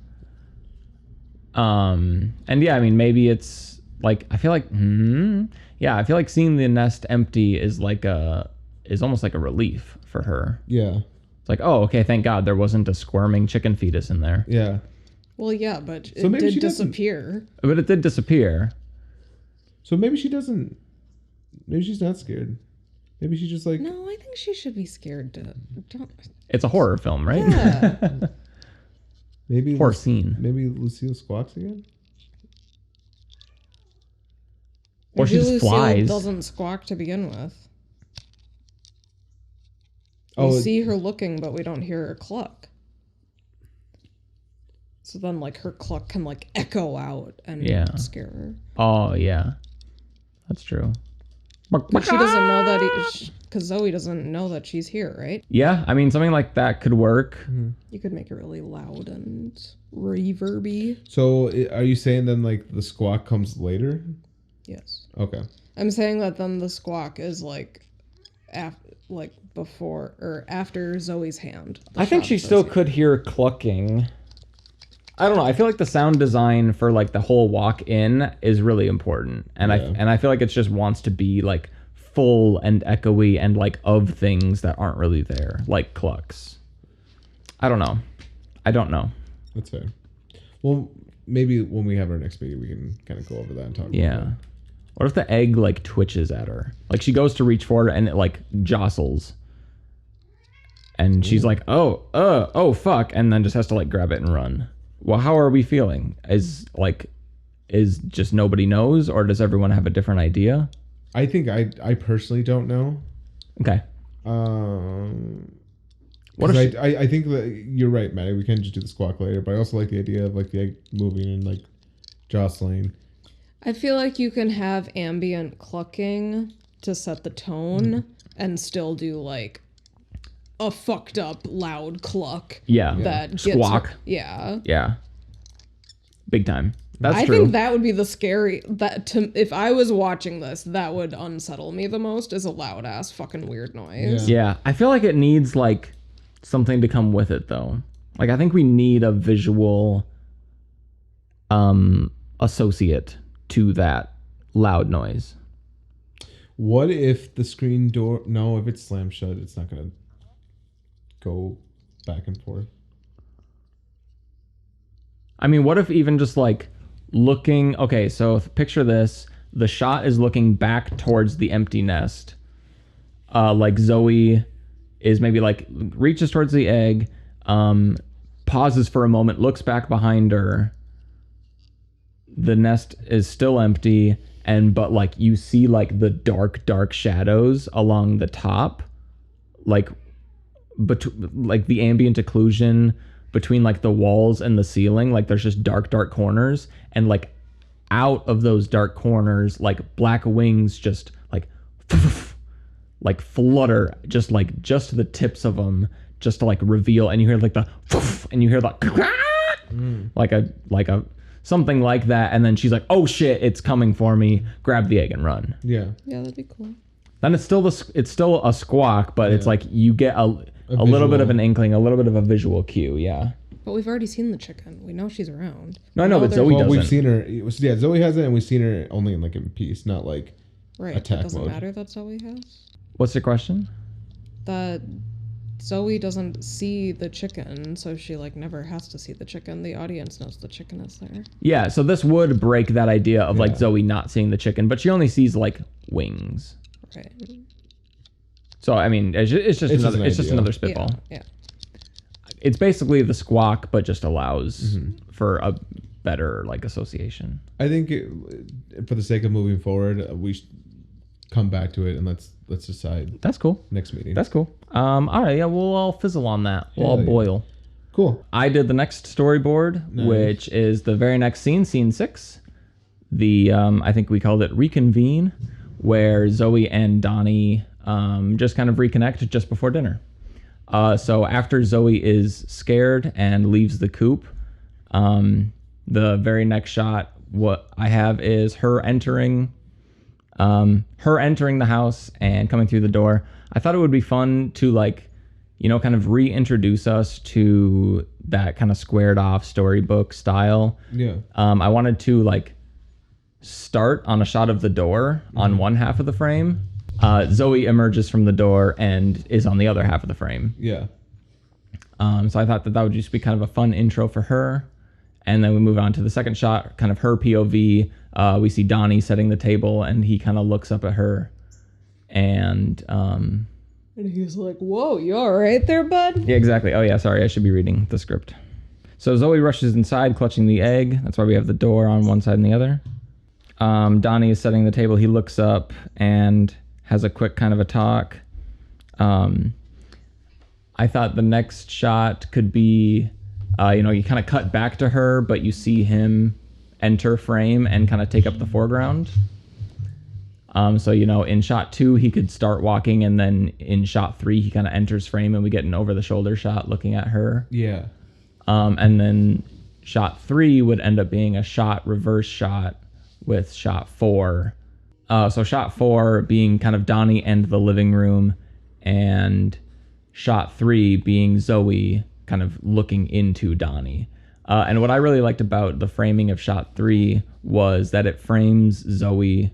Speaker 5: And yeah, I mean, maybe it's like I feel like seeing the nest empty is almost like a relief for her.
Speaker 2: Yeah,
Speaker 5: It's like, oh, okay, thank God there wasn't a squirming chicken fetus in there.
Speaker 2: yeah.
Speaker 4: Well, yeah, but
Speaker 2: So
Speaker 4: it
Speaker 2: maybe
Speaker 4: did
Speaker 2: she doesn't-
Speaker 4: disappear.
Speaker 5: But it did disappear.
Speaker 2: So maybe she doesn't. Maybe she's not scared. Maybe she's just like.
Speaker 4: No, I think she should be scared to. Don't.
Speaker 5: It's a horror film, right?
Speaker 4: Yeah.
Speaker 2: Maybe
Speaker 5: Horror scene.
Speaker 2: Maybe Lucille squawks again.
Speaker 5: Or she
Speaker 4: Maybe
Speaker 5: just
Speaker 4: Lucille
Speaker 5: flies.
Speaker 4: doesn't squawk to begin with.
Speaker 2: Oh,
Speaker 4: We see her looking, but we don't hear her cluck. So then, like, her cluck can, like, echo out and
Speaker 5: Yeah.
Speaker 4: scare her.
Speaker 5: Oh, yeah. That's true.
Speaker 4: But she doesn't know that, because Zoe doesn't know that she's here, right?
Speaker 5: Yeah, I mean, something like that could work.
Speaker 4: You could make it really loud and reverby.
Speaker 2: So are you saying then like the squawk comes later?
Speaker 4: Yes.
Speaker 2: Okay.
Speaker 4: I'm saying that then the squawk is, like, before or after Zoe's hand. The
Speaker 5: I think
Speaker 4: shot
Speaker 5: she
Speaker 4: says
Speaker 5: still
Speaker 4: here.
Speaker 5: could hear clucking. I don't know. I feel like the sound design for like the whole walk in is really important, and
Speaker 2: Yeah.
Speaker 5: I feel like it just wants to be like full and echoey and like of things that aren't really there, like clucks. I don't know.
Speaker 2: That's fair. Well, maybe when we have our next meeting, we can kind of go over that and talk.
Speaker 5: Yeah.
Speaker 2: About
Speaker 5: What if the egg like twitches at her? Like she goes to reach for it and it like jostles. And she's like, oh fuck, and then just has to like grab it and run. Well, how are we feeling? Is just nobody knows, or does everyone have a different idea?
Speaker 2: it. I think I personally don't know.
Speaker 5: Okay.
Speaker 2: What
Speaker 5: if she-
Speaker 2: I think that you're right, Maddie. We can just do the squawk later, but I also like the idea of like the egg moving and like jostling.
Speaker 4: I feel like you can have ambient clucking to set the tone and still do like a fucked up loud cluck
Speaker 5: Yeah.
Speaker 4: that gets
Speaker 5: Squawk.
Speaker 4: her- yeah.
Speaker 5: Yeah. Big time. That's
Speaker 4: I
Speaker 5: true.
Speaker 4: think that would be the scary if I was watching this, that would unsettle me the most, is a loud ass fucking weird noise.
Speaker 5: Yeah, I feel like it needs like something to come with it though. Like I think we need a visual associate to that loud noise.
Speaker 2: What if the screen door? No, if it's slammed shut, it's not gonna go back and forth.
Speaker 5: I mean, what if even just like looking, okay, so picture this, the shot is looking back towards the empty nest. Like Zoe is maybe like reaches towards the egg, pauses for a moment, looks back behind her. The nest is still empty, but like you see like the dark shadows along the top, like like the ambient occlusion between like the walls and the ceiling, like there's just dark corners, and like out of those dark corners, like black wings just like like flutter, just to the tips of them, just to like reveal, and you hear like the and you hear like like a something like that, and then she's like, oh shit, it's coming for me, grab the egg and run.
Speaker 4: Yeah, that'd be cool.
Speaker 5: Then it's still a squawk, but it's like you get a little bit of an inkling, a little bit of a visual cue. Yeah.
Speaker 4: But we've already seen the chicken. We know she's around.
Speaker 5: No, I know, but Zoe doesn't.
Speaker 2: We've seen her. Yeah, Zoe has it, and we've seen her only in like in peace, not like attack
Speaker 4: It doesn't
Speaker 2: mode.
Speaker 4: matter that Zoe has.
Speaker 5: What's the question?
Speaker 4: That Zoe doesn't see the chicken, so she like never has to see the chicken. The audience knows the chicken is there.
Speaker 5: Yeah, so this would break that idea of like Zoe not seeing the chicken, but she only sees like wings.
Speaker 4: Right.
Speaker 5: So I mean, it's just another spitball.
Speaker 4: Yeah.
Speaker 5: It's basically the squawk, but just allows for a better like association.
Speaker 2: I think for the sake of moving forward, we should come back to it and let's decide
Speaker 5: That's cool.
Speaker 2: next meeting.
Speaker 5: That's cool. All right, yeah, we'll all fizzle on that. We'll all
Speaker 2: Yeah.
Speaker 5: boil.
Speaker 2: Cool.
Speaker 5: I did the next storyboard, which is the very next scene 6. The I think we called it Reconvene, where Zoe and Donnie just kind of reconnect just before dinner. So after Zoe is scared and leaves the coop, the very next shot, what I have is her entering the house and coming through the door. I thought it would be fun to like, kind of reintroduce us to that kind of squared off storybook style.
Speaker 2: Yeah.
Speaker 5: I wanted to like start on a shot of the door on one half of the frame. Zoe emerges from the door and is on the other half of the frame.
Speaker 2: Yeah.
Speaker 5: So I thought that would just be kind of a fun intro for her. And then we move on to the second shot, kind of her POV. We see Donnie setting the table, and he kind of looks up at her. And
Speaker 4: he's like, whoa, you all right there, bud?
Speaker 5: yeah, exactly. Oh, yeah, sorry. I should be reading the script. So Zoe rushes inside, clutching the egg. That's why we have the door on one side and the other. Donnie is setting the table. He looks up and has a quick kind of a talk. I thought the next shot could be, you kind of cut back to her, but you see him enter frame and kind of take up the foreground. So, in shot 2, he could start walking, and then in shot 3, he kind of enters frame and we get an over-the-shoulder shot looking at her.
Speaker 2: Yeah.
Speaker 5: And then shot 3 would end up being a reverse shot with shot 4. So shot 4 being kind of Donnie and the living room, and shot 3 being Zoe kind of looking into Donnie. And what I really liked about the framing of shot 3 was that it frames Zoe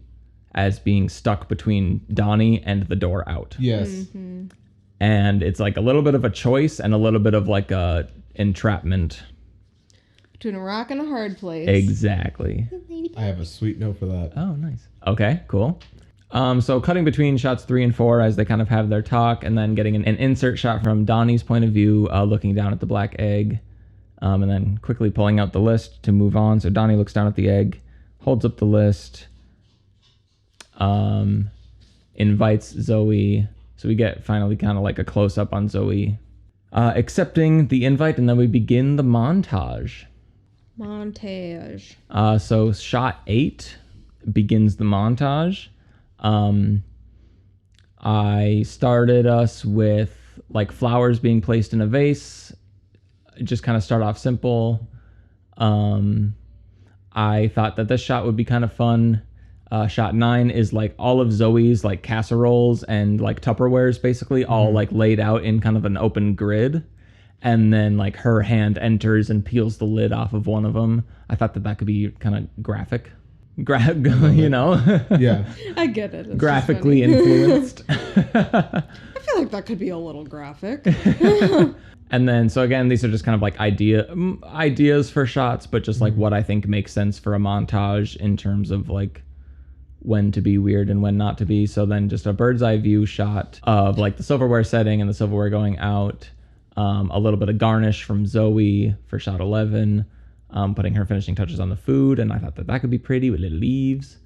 Speaker 5: as being stuck between Donnie and the door out.
Speaker 2: Yes.
Speaker 4: Mm-hmm.
Speaker 5: And it's like a little bit of a choice and a little bit of like a entrapment.
Speaker 4: Between a rock and a hard place.
Speaker 5: Exactly.
Speaker 2: I have a sweet note for that.
Speaker 5: Oh, nice. Okay, cool. So cutting between shots 3 and 4 as they kind of have their talk, and then getting an insert shot from Donnie's point of view, looking down at the black egg, and then quickly pulling out the list to move on. So Donnie looks down at the egg, holds up the list, invites Zoe. So we get finally kind of like a close-up on Zoe accepting the invite, and then we begin the montage. So shot 8 begins the montage. I started us with like flowers being placed in a vase. Just kind of start off simple. I thought that this shot would be kind of fun. Shot 9 is like all of Zoe's like casseroles and like Tupperwares basically all like laid out in kind of an open grid. And then like her hand enters and peels the lid off of one of them. I thought that could be kind of graphic. You know?
Speaker 6: Yeah.
Speaker 4: I get it. It's
Speaker 5: Graphically
Speaker 4: just funny.
Speaker 5: influenced.
Speaker 4: I feel like that could be a little graphic.
Speaker 5: And then, so again, these are just kind of like ideas for shots, but just like what I think makes sense for a montage in terms of like when to be weird and when not to be. So then just a bird's eye view shot of like the silverware setting and the silverware going out. A little bit of garnish from Zoe for shot 11, putting her finishing touches on the food. And I thought that could be pretty with little leaves.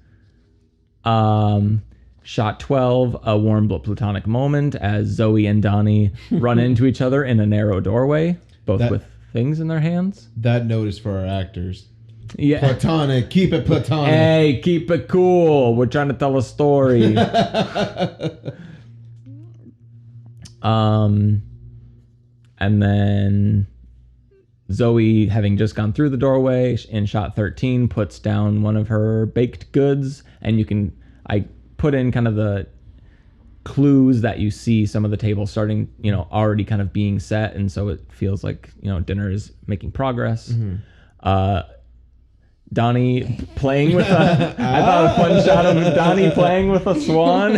Speaker 5: Shot 12, a warm but platonic moment as Zoe and Donnie run into each other in a narrow doorway, both with things in their hands.
Speaker 6: That note is for our actors.
Speaker 5: Yeah.
Speaker 6: Platonic. Keep it platonic.
Speaker 5: Hey, keep it cool. We're trying to tell a story. And then Zoe, having just gone through the doorway in shot 13, puts down one of her baked goods, and I put in kind of the clues that you see some of the tables starting, already kind of being set, and so it feels like, dinner is making progress. Donnie playing with I thought a fun shot of Donnie playing with a swan,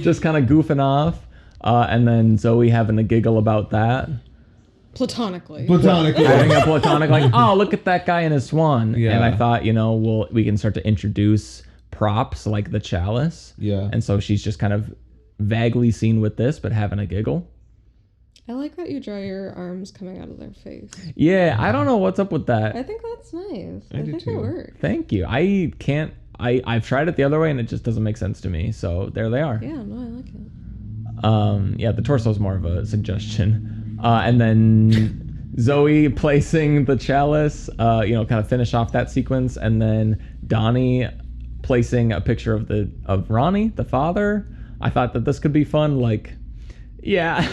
Speaker 5: just kind of goofing off, and then Zoe having a giggle about that.
Speaker 4: Platonically.
Speaker 5: Having a platonic, like, oh, look at that guy and his swan.
Speaker 6: Yeah.
Speaker 5: And I thought, we can start to introduce props like the chalice.
Speaker 6: Yeah.
Speaker 5: And so she's just kind of vaguely seen with this, but having a giggle.
Speaker 4: I like that you draw your arms coming out of their face.
Speaker 5: Yeah, I don't know what's up with that.
Speaker 4: I think that's nice. I
Speaker 6: do
Speaker 4: think
Speaker 6: too.
Speaker 4: it works.
Speaker 5: Thank you. I've tried it the other way and it just doesn't make sense to me. So there they are.
Speaker 4: Yeah, no, I like it.
Speaker 5: The torso is more of a suggestion. And then Zoe placing the chalice, kind of finish off that sequence. And then Donnie placing a picture of Ronnie, the father. I thought that this could be fun. Like, yeah.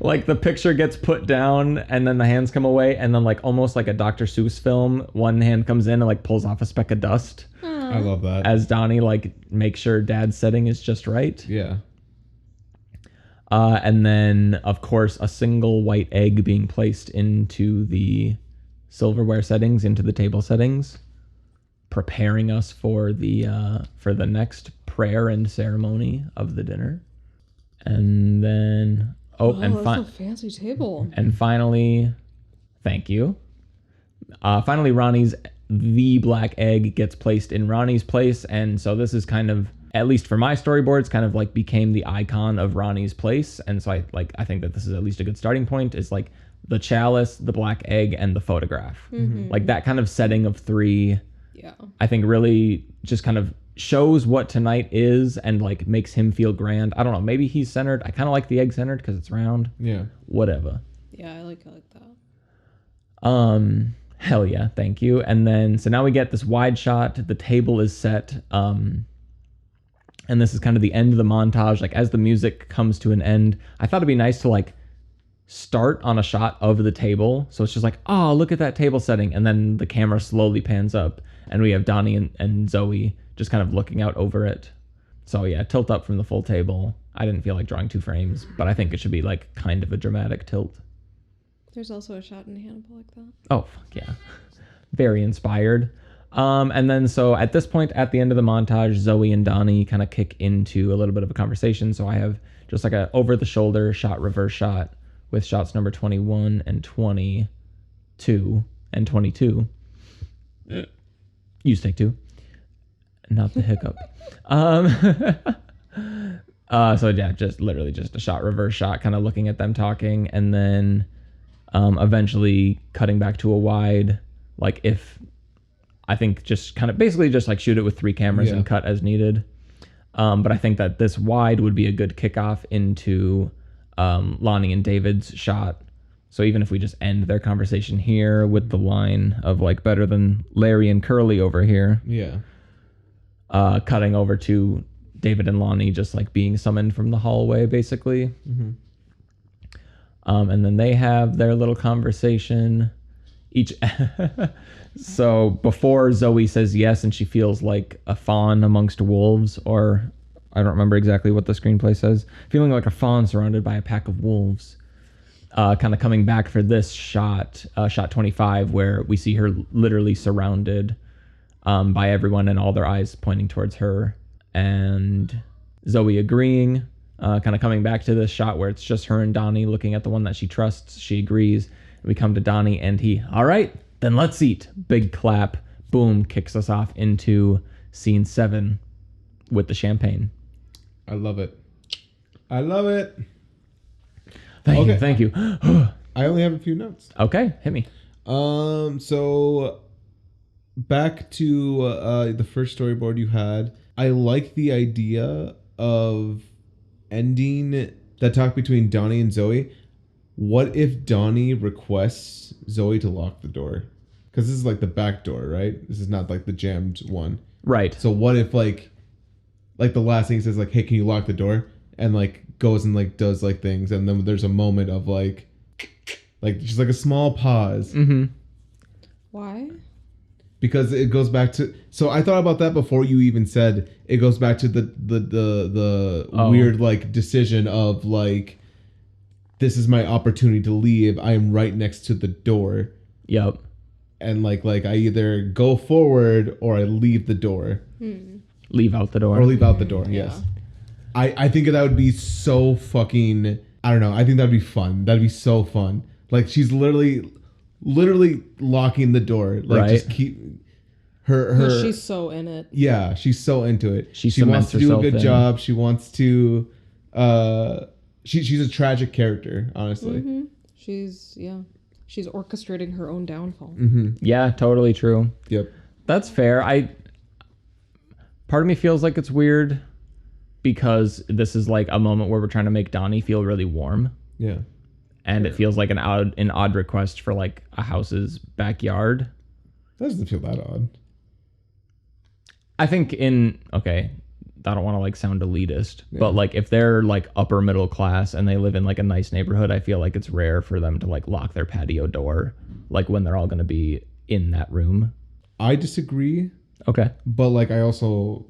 Speaker 5: Like the picture gets put down and then the hands come away. And then like almost like a Dr. Seuss film, one hand comes in and like pulls off a speck of dust.
Speaker 6: I love that.
Speaker 5: As Donnie like makes sure dad's setting is just right.
Speaker 6: Yeah.
Speaker 5: And then, of course, a single white egg being placed into the silverware settings, into the table settings, preparing us for the next prayer and ceremony of the dinner. And then,
Speaker 4: That's a fancy table.
Speaker 5: And finally, thank you. Finally, the black egg gets placed in Ronnie's place, and so this is kind of, at least for my storyboards, kind of like became the icon of Ronnie's place. And so I think that this is at least a good starting point, is like the chalice, the black egg, and the photograph.
Speaker 4: Mm-hmm.
Speaker 5: Like that kind of setting of three,
Speaker 4: Yeah.
Speaker 5: I think really just kind of shows what tonight is and like makes him feel grand. I don't know, maybe he's centered. I kind of like the egg centered because it's round.
Speaker 6: Yeah.
Speaker 5: Whatever.
Speaker 4: Yeah, I like that.
Speaker 5: Hell yeah, thank you. And then, so now we get this wide shot. The table is set. And this is kind of the end of the montage. Like as the music comes to an end, I thought it'd be nice to like start on a shot of the table. So it's just like, oh, look at that table setting. And then the camera slowly pans up and we have Donnie and Zoe just kind of looking out over it. So yeah, tilt up from the full table. I didn't feel like drawing 2 frames, but I think it should be like kind of a dramatic tilt.
Speaker 4: There's also a shot in Hannibal like that.
Speaker 5: Oh, fuck yeah. Very inspired. And then so at this point, at the end of the montage, Zoe and Donnie kind of kick into a little bit of a conversation. So I have just like a over-the-shoulder shot, reverse shot with shots number 21 and 22 and 22. Use take 2. Not the hiccup. So yeah, just literally just a shot, reverse shot, kind of looking at them talking, and then eventually cutting back to a wide, like if I think just kind of basically just like shoot it with 3 cameras and cut as needed. But I think that this wide would be a good kickoff into Lonnie and David's shot. So even if we just end their conversation here with the line of like better than Larry and Curly over here.
Speaker 6: Yeah.
Speaker 5: Cutting over to David and Lonnie just like being summoned from the hallway basically.
Speaker 6: Mm-hmm.
Speaker 5: And then they have their little conversation. each. So before Zoe says yes and she feels like a fawn amongst wolves, or I don't remember exactly what the screenplay says, feeling like a fawn surrounded by a pack of wolves. Kind of coming back for this shot, shot 25, where we see her literally surrounded by everyone and all their eyes pointing towards her, and Zoe agreeing. Kind of coming back to this shot where it's just her and Donnie looking at the one that she trusts. She agrees. We come to Donnie and he, all right, then let's eat. Big clap. Boom, kicks us off into scene 7 with the champagne.
Speaker 2: I love it. I love it.
Speaker 5: Thank you.
Speaker 2: I only have a few notes.
Speaker 5: Okay, hit me.
Speaker 2: So back to the first storyboard you had. I like the idea of ending that talk between Donnie and Zoe. What if Donnie requests Zoe to lock the door? Because this is like the back door, right? This is not like the jammed one.
Speaker 5: Right.
Speaker 2: So what if like the last thing he says, like, hey, can you lock the door? And like goes and like does like things, and then there's a moment of like just like a small pause.
Speaker 5: Mm-hmm.
Speaker 4: Why?
Speaker 2: Because it goes back to, so I thought about that before you even said it goes back to the weird like decision of like, this is my opportunity to leave. I am right next to the door.
Speaker 5: Yep.
Speaker 2: And like I either go forward or I leave the door.
Speaker 5: Leave out the door.
Speaker 2: Or leave out the door, yes. I think that would be so fucking, I don't know. I think that'd be fun. That'd be so fun. Like she's literally locking the door. Like
Speaker 5: right.
Speaker 2: just keep her.
Speaker 4: She's so in it.
Speaker 2: Yeah, she's so into it.
Speaker 5: She
Speaker 2: wants to do a
Speaker 5: herself
Speaker 2: good
Speaker 5: in.
Speaker 2: job. She wants to. She's a tragic character, honestly.
Speaker 4: Mm-hmm. She's orchestrating her own downfall.
Speaker 2: Mm-hmm.
Speaker 5: Yeah, totally true.
Speaker 2: Yep.
Speaker 5: That's fair. Part of me feels like it's weird because this is like a moment where we're trying to make Donnie feel really warm.
Speaker 2: Yeah.
Speaker 5: And it feels like an odd request for like a house's backyard.
Speaker 2: That doesn't feel that odd.
Speaker 5: I think I don't want to like sound elitist, but like if they're like upper middle class and they live in like a nice neighborhood, I feel like it's rare for them to like lock their patio door, like when they're all going to be in that room.
Speaker 2: I disagree.
Speaker 5: Okay.
Speaker 2: But like I also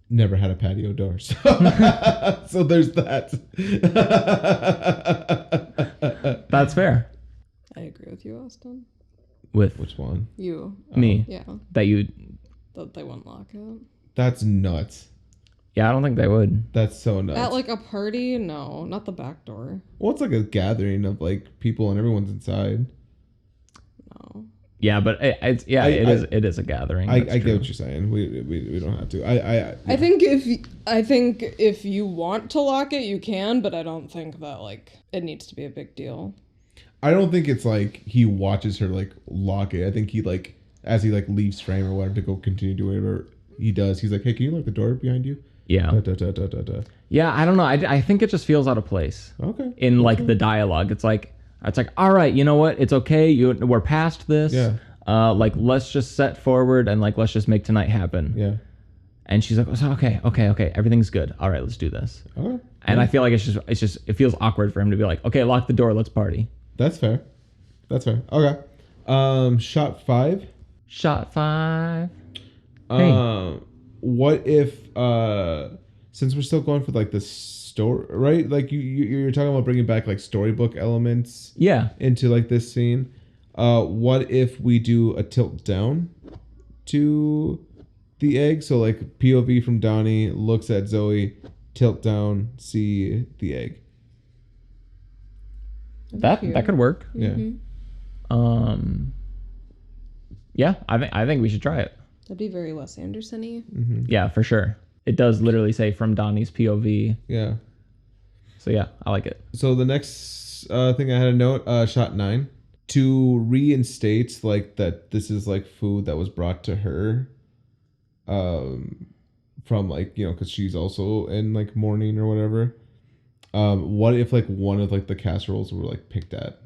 Speaker 2: never had a patio door. So, so there's that.
Speaker 5: That's fair.
Speaker 4: I agree with you, Austin.
Speaker 5: With
Speaker 2: Which one?
Speaker 4: You.
Speaker 5: me.
Speaker 4: Yeah.
Speaker 5: That
Speaker 4: They wouldn't lock it.
Speaker 2: That's nuts.
Speaker 5: Yeah, I don't think they would.
Speaker 2: That's so nuts.
Speaker 4: At like a party? No, not the back door.
Speaker 2: Well, it's like a gathering of like people and everyone's inside.
Speaker 4: No.
Speaker 5: Yeah, but it is a gathering.
Speaker 2: I
Speaker 5: That's
Speaker 2: get
Speaker 5: true.
Speaker 2: what you're saying. We don't have to.
Speaker 4: I think if you want to lock it, you can, but I don't think that like it needs to be a big deal.
Speaker 2: I don't think it's like he watches her like lock it. I think he like, as he like leaves frame or whatever to go continue doing whatever he does, he's like, hey, can you lock the door behind you?
Speaker 5: Yeah.
Speaker 2: Da, da, da, da, da.
Speaker 5: Yeah, I don't know. I think it just feels out of place.
Speaker 2: Okay.
Speaker 5: In like the dialogue. It's like, all right, you know what? It's okay. We're past this.
Speaker 2: Yeah.
Speaker 5: Like let's just set forward and like let's just make tonight happen.
Speaker 2: Yeah.
Speaker 5: And she's like, okay, everything's good. All right, let's do this.
Speaker 2: Okay.
Speaker 5: And I feel like it feels awkward for him to be like, okay, lock the door, let's party.
Speaker 2: That's fair. Okay. Shot 5.
Speaker 5: Shot 5. Hey.
Speaker 2: What if since we're still going for like the story, right? Like you're talking about bringing back like storybook elements.
Speaker 5: Yeah.
Speaker 2: Into like this scene. What if we do a tilt down to the egg? So like POV from Donnie looks at Zoe, tilt down, see the egg.
Speaker 5: That could work.
Speaker 2: Yeah.
Speaker 5: Yeah, I think we should try it.
Speaker 4: That'd be very Wes Anderson-y.
Speaker 2: Mm-hmm.
Speaker 5: Yeah, for sure. It does literally say from Donnie's POV.
Speaker 2: Yeah.
Speaker 5: So yeah, I like it.
Speaker 2: So the next thing I had a note, shot 9, to reinstate like that this is like food that was brought to her, from like, because she's also in like mourning or whatever. What if like one of like the casseroles were like picked at,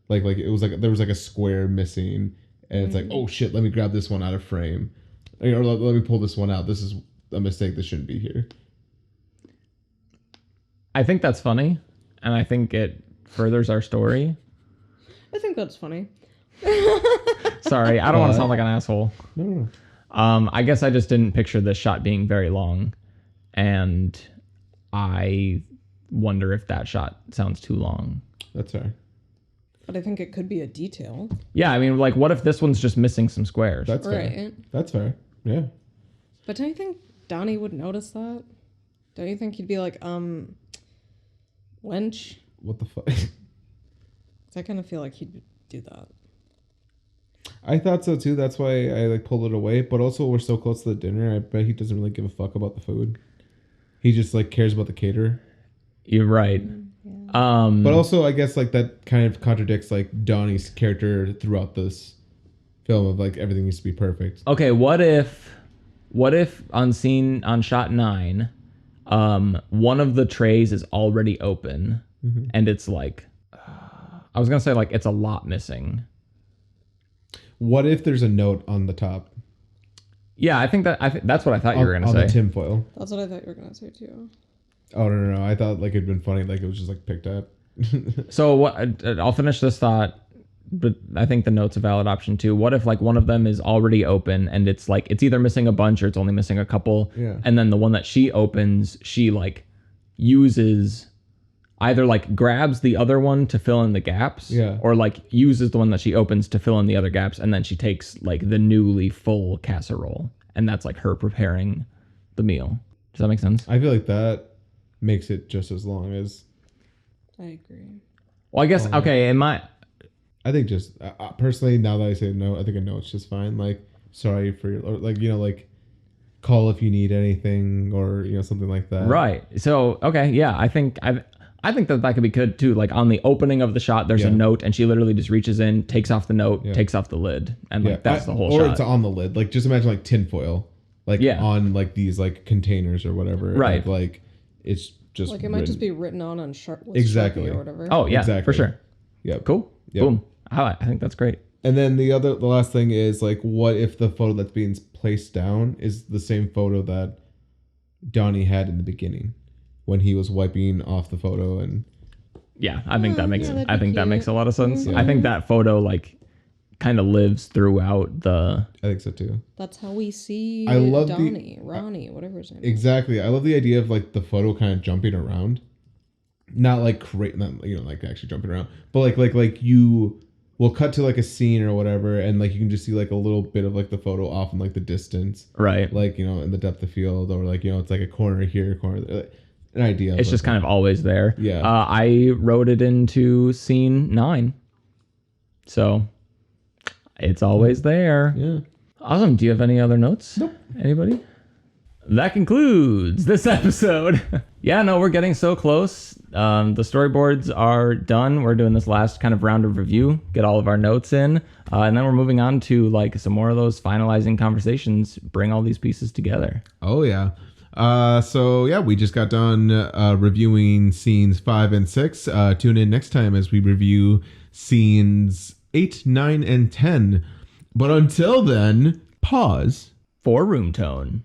Speaker 2: like it was like there was like a square missing, and it's like, oh shit, let me grab this one out of frame, or let me pull this one out. This is a mistake. This shouldn't be here.
Speaker 5: I think that's funny, and I think it furthers our story.
Speaker 4: I think that's funny.
Speaker 5: Sorry, I don't want to sound like an asshole.
Speaker 6: No.
Speaker 5: I guess I just didn't picture this shot being very long, and I wonder if that shot sounds too long.
Speaker 6: That's fair.
Speaker 4: But I think it could be a detail.
Speaker 5: Yeah, I mean, like, what if this one's just missing some squares?
Speaker 6: That's fair.
Speaker 4: Right.
Speaker 6: That's fair. Yeah.
Speaker 4: But don't you think Donnie would notice that? Don't you think he'd be like, wench?
Speaker 6: What the fuck?
Speaker 4: I kind of feel like he'd do that.
Speaker 6: I thought so too. That's why I like pulled it away. But also, we're so close to the dinner. I bet he doesn't really give a fuck about the food. He just like cares about the caterer.
Speaker 5: You're right.
Speaker 6: But also, I guess like that kind of contradicts like Donnie's character throughout this film of like everything needs to be perfect.
Speaker 5: Okay, what if on shot 9, one of the trays is already open, and it's like, I was gonna say like it's a lot missing.
Speaker 6: What if there's a note on the top?
Speaker 5: Yeah, I think that's what I thought you were gonna
Speaker 6: on
Speaker 5: say.
Speaker 6: the tinfoil.
Speaker 4: That's what I thought you were going to say too.
Speaker 6: Oh no! I thought like it'd been funny, like it was just like picked up.
Speaker 5: So what? I'll finish this thought, but I think the note's a valid option too. What if like one of them is already open and it's like it's either missing a bunch or it's only missing a couple,
Speaker 6: Yeah.
Speaker 5: and then the one that she opens, she like uses either like grabs the other one to fill in the gaps,
Speaker 6: Yeah.
Speaker 5: or like uses the one that she opens to fill in the other gaps, and then she takes like the newly full casserole, and that's like her preparing the meal. Does that make sense?
Speaker 6: I feel like that makes it just as long as.
Speaker 4: I agree.
Speaker 5: Well, I guess okay.
Speaker 6: I think just personally, now that I say no, I think a note's just fine. Like, sorry for your, or like, you know, like, call if you need anything, or you know, something like that.
Speaker 5: Right. So okay, yeah, I think that could be good too. Like on the opening of the shot, there's a note, and she literally just reaches in, takes off the note, takes off the lid, and like that's the whole
Speaker 6: or
Speaker 5: shot.
Speaker 6: Or it's on the lid. Like, just imagine like tinfoil, like on like these like containers or whatever.
Speaker 5: Right.
Speaker 6: And, like, it's just
Speaker 4: Like it might just be written on with
Speaker 6: Exactly.
Speaker 4: Sharpie or whatever.
Speaker 5: Oh yeah,
Speaker 6: Exactly.
Speaker 5: for sure.
Speaker 6: Yep.
Speaker 5: Cool.
Speaker 6: Yep.
Speaker 5: Boom. I think that's great.
Speaker 6: And then the last thing is like, what if the photo that's being placed down is the same photo that Donnie had in the beginning when he was wiping off the photo? And
Speaker 5: Yeah, I think that makes
Speaker 4: that'd
Speaker 5: I
Speaker 4: be
Speaker 5: think that
Speaker 4: cute.
Speaker 5: makes a lot of sense.
Speaker 6: Yeah.
Speaker 5: I think that photo like kind of lives throughout the.
Speaker 6: I think so too.
Speaker 4: That's how we see
Speaker 6: I love
Speaker 4: Ronnie, whatever his name is.
Speaker 6: Exactly. I love the idea of like the photo kind of jumping around. Not like not, you know, like actually jumping around, but like you will cut to like a scene or whatever, and like you can just see like a little bit of like the photo off in like the distance,
Speaker 5: Right.
Speaker 6: like, you know, in the depth of field, or like, you know, it's like a corner here, corner there, an idea.
Speaker 5: It's just kind of always there.
Speaker 6: Yeah.
Speaker 5: I wrote it into scene 9, so it's always there.
Speaker 6: Yeah.
Speaker 5: Awesome. Do you have any other notes?
Speaker 6: Nope.
Speaker 5: Anybody? That concludes this episode. Yeah, no, we're getting so close. The storyboards are done. We're doing this last kind of round of review, get all of our notes in, and then we're moving on to like some more of those finalizing conversations, bring all these pieces together.
Speaker 6: Oh yeah. So yeah, we just got done reviewing scenes 5 and 6. Tune in next time as we review scenes 8, 9, and 10. But until then, pause
Speaker 5: For room tone.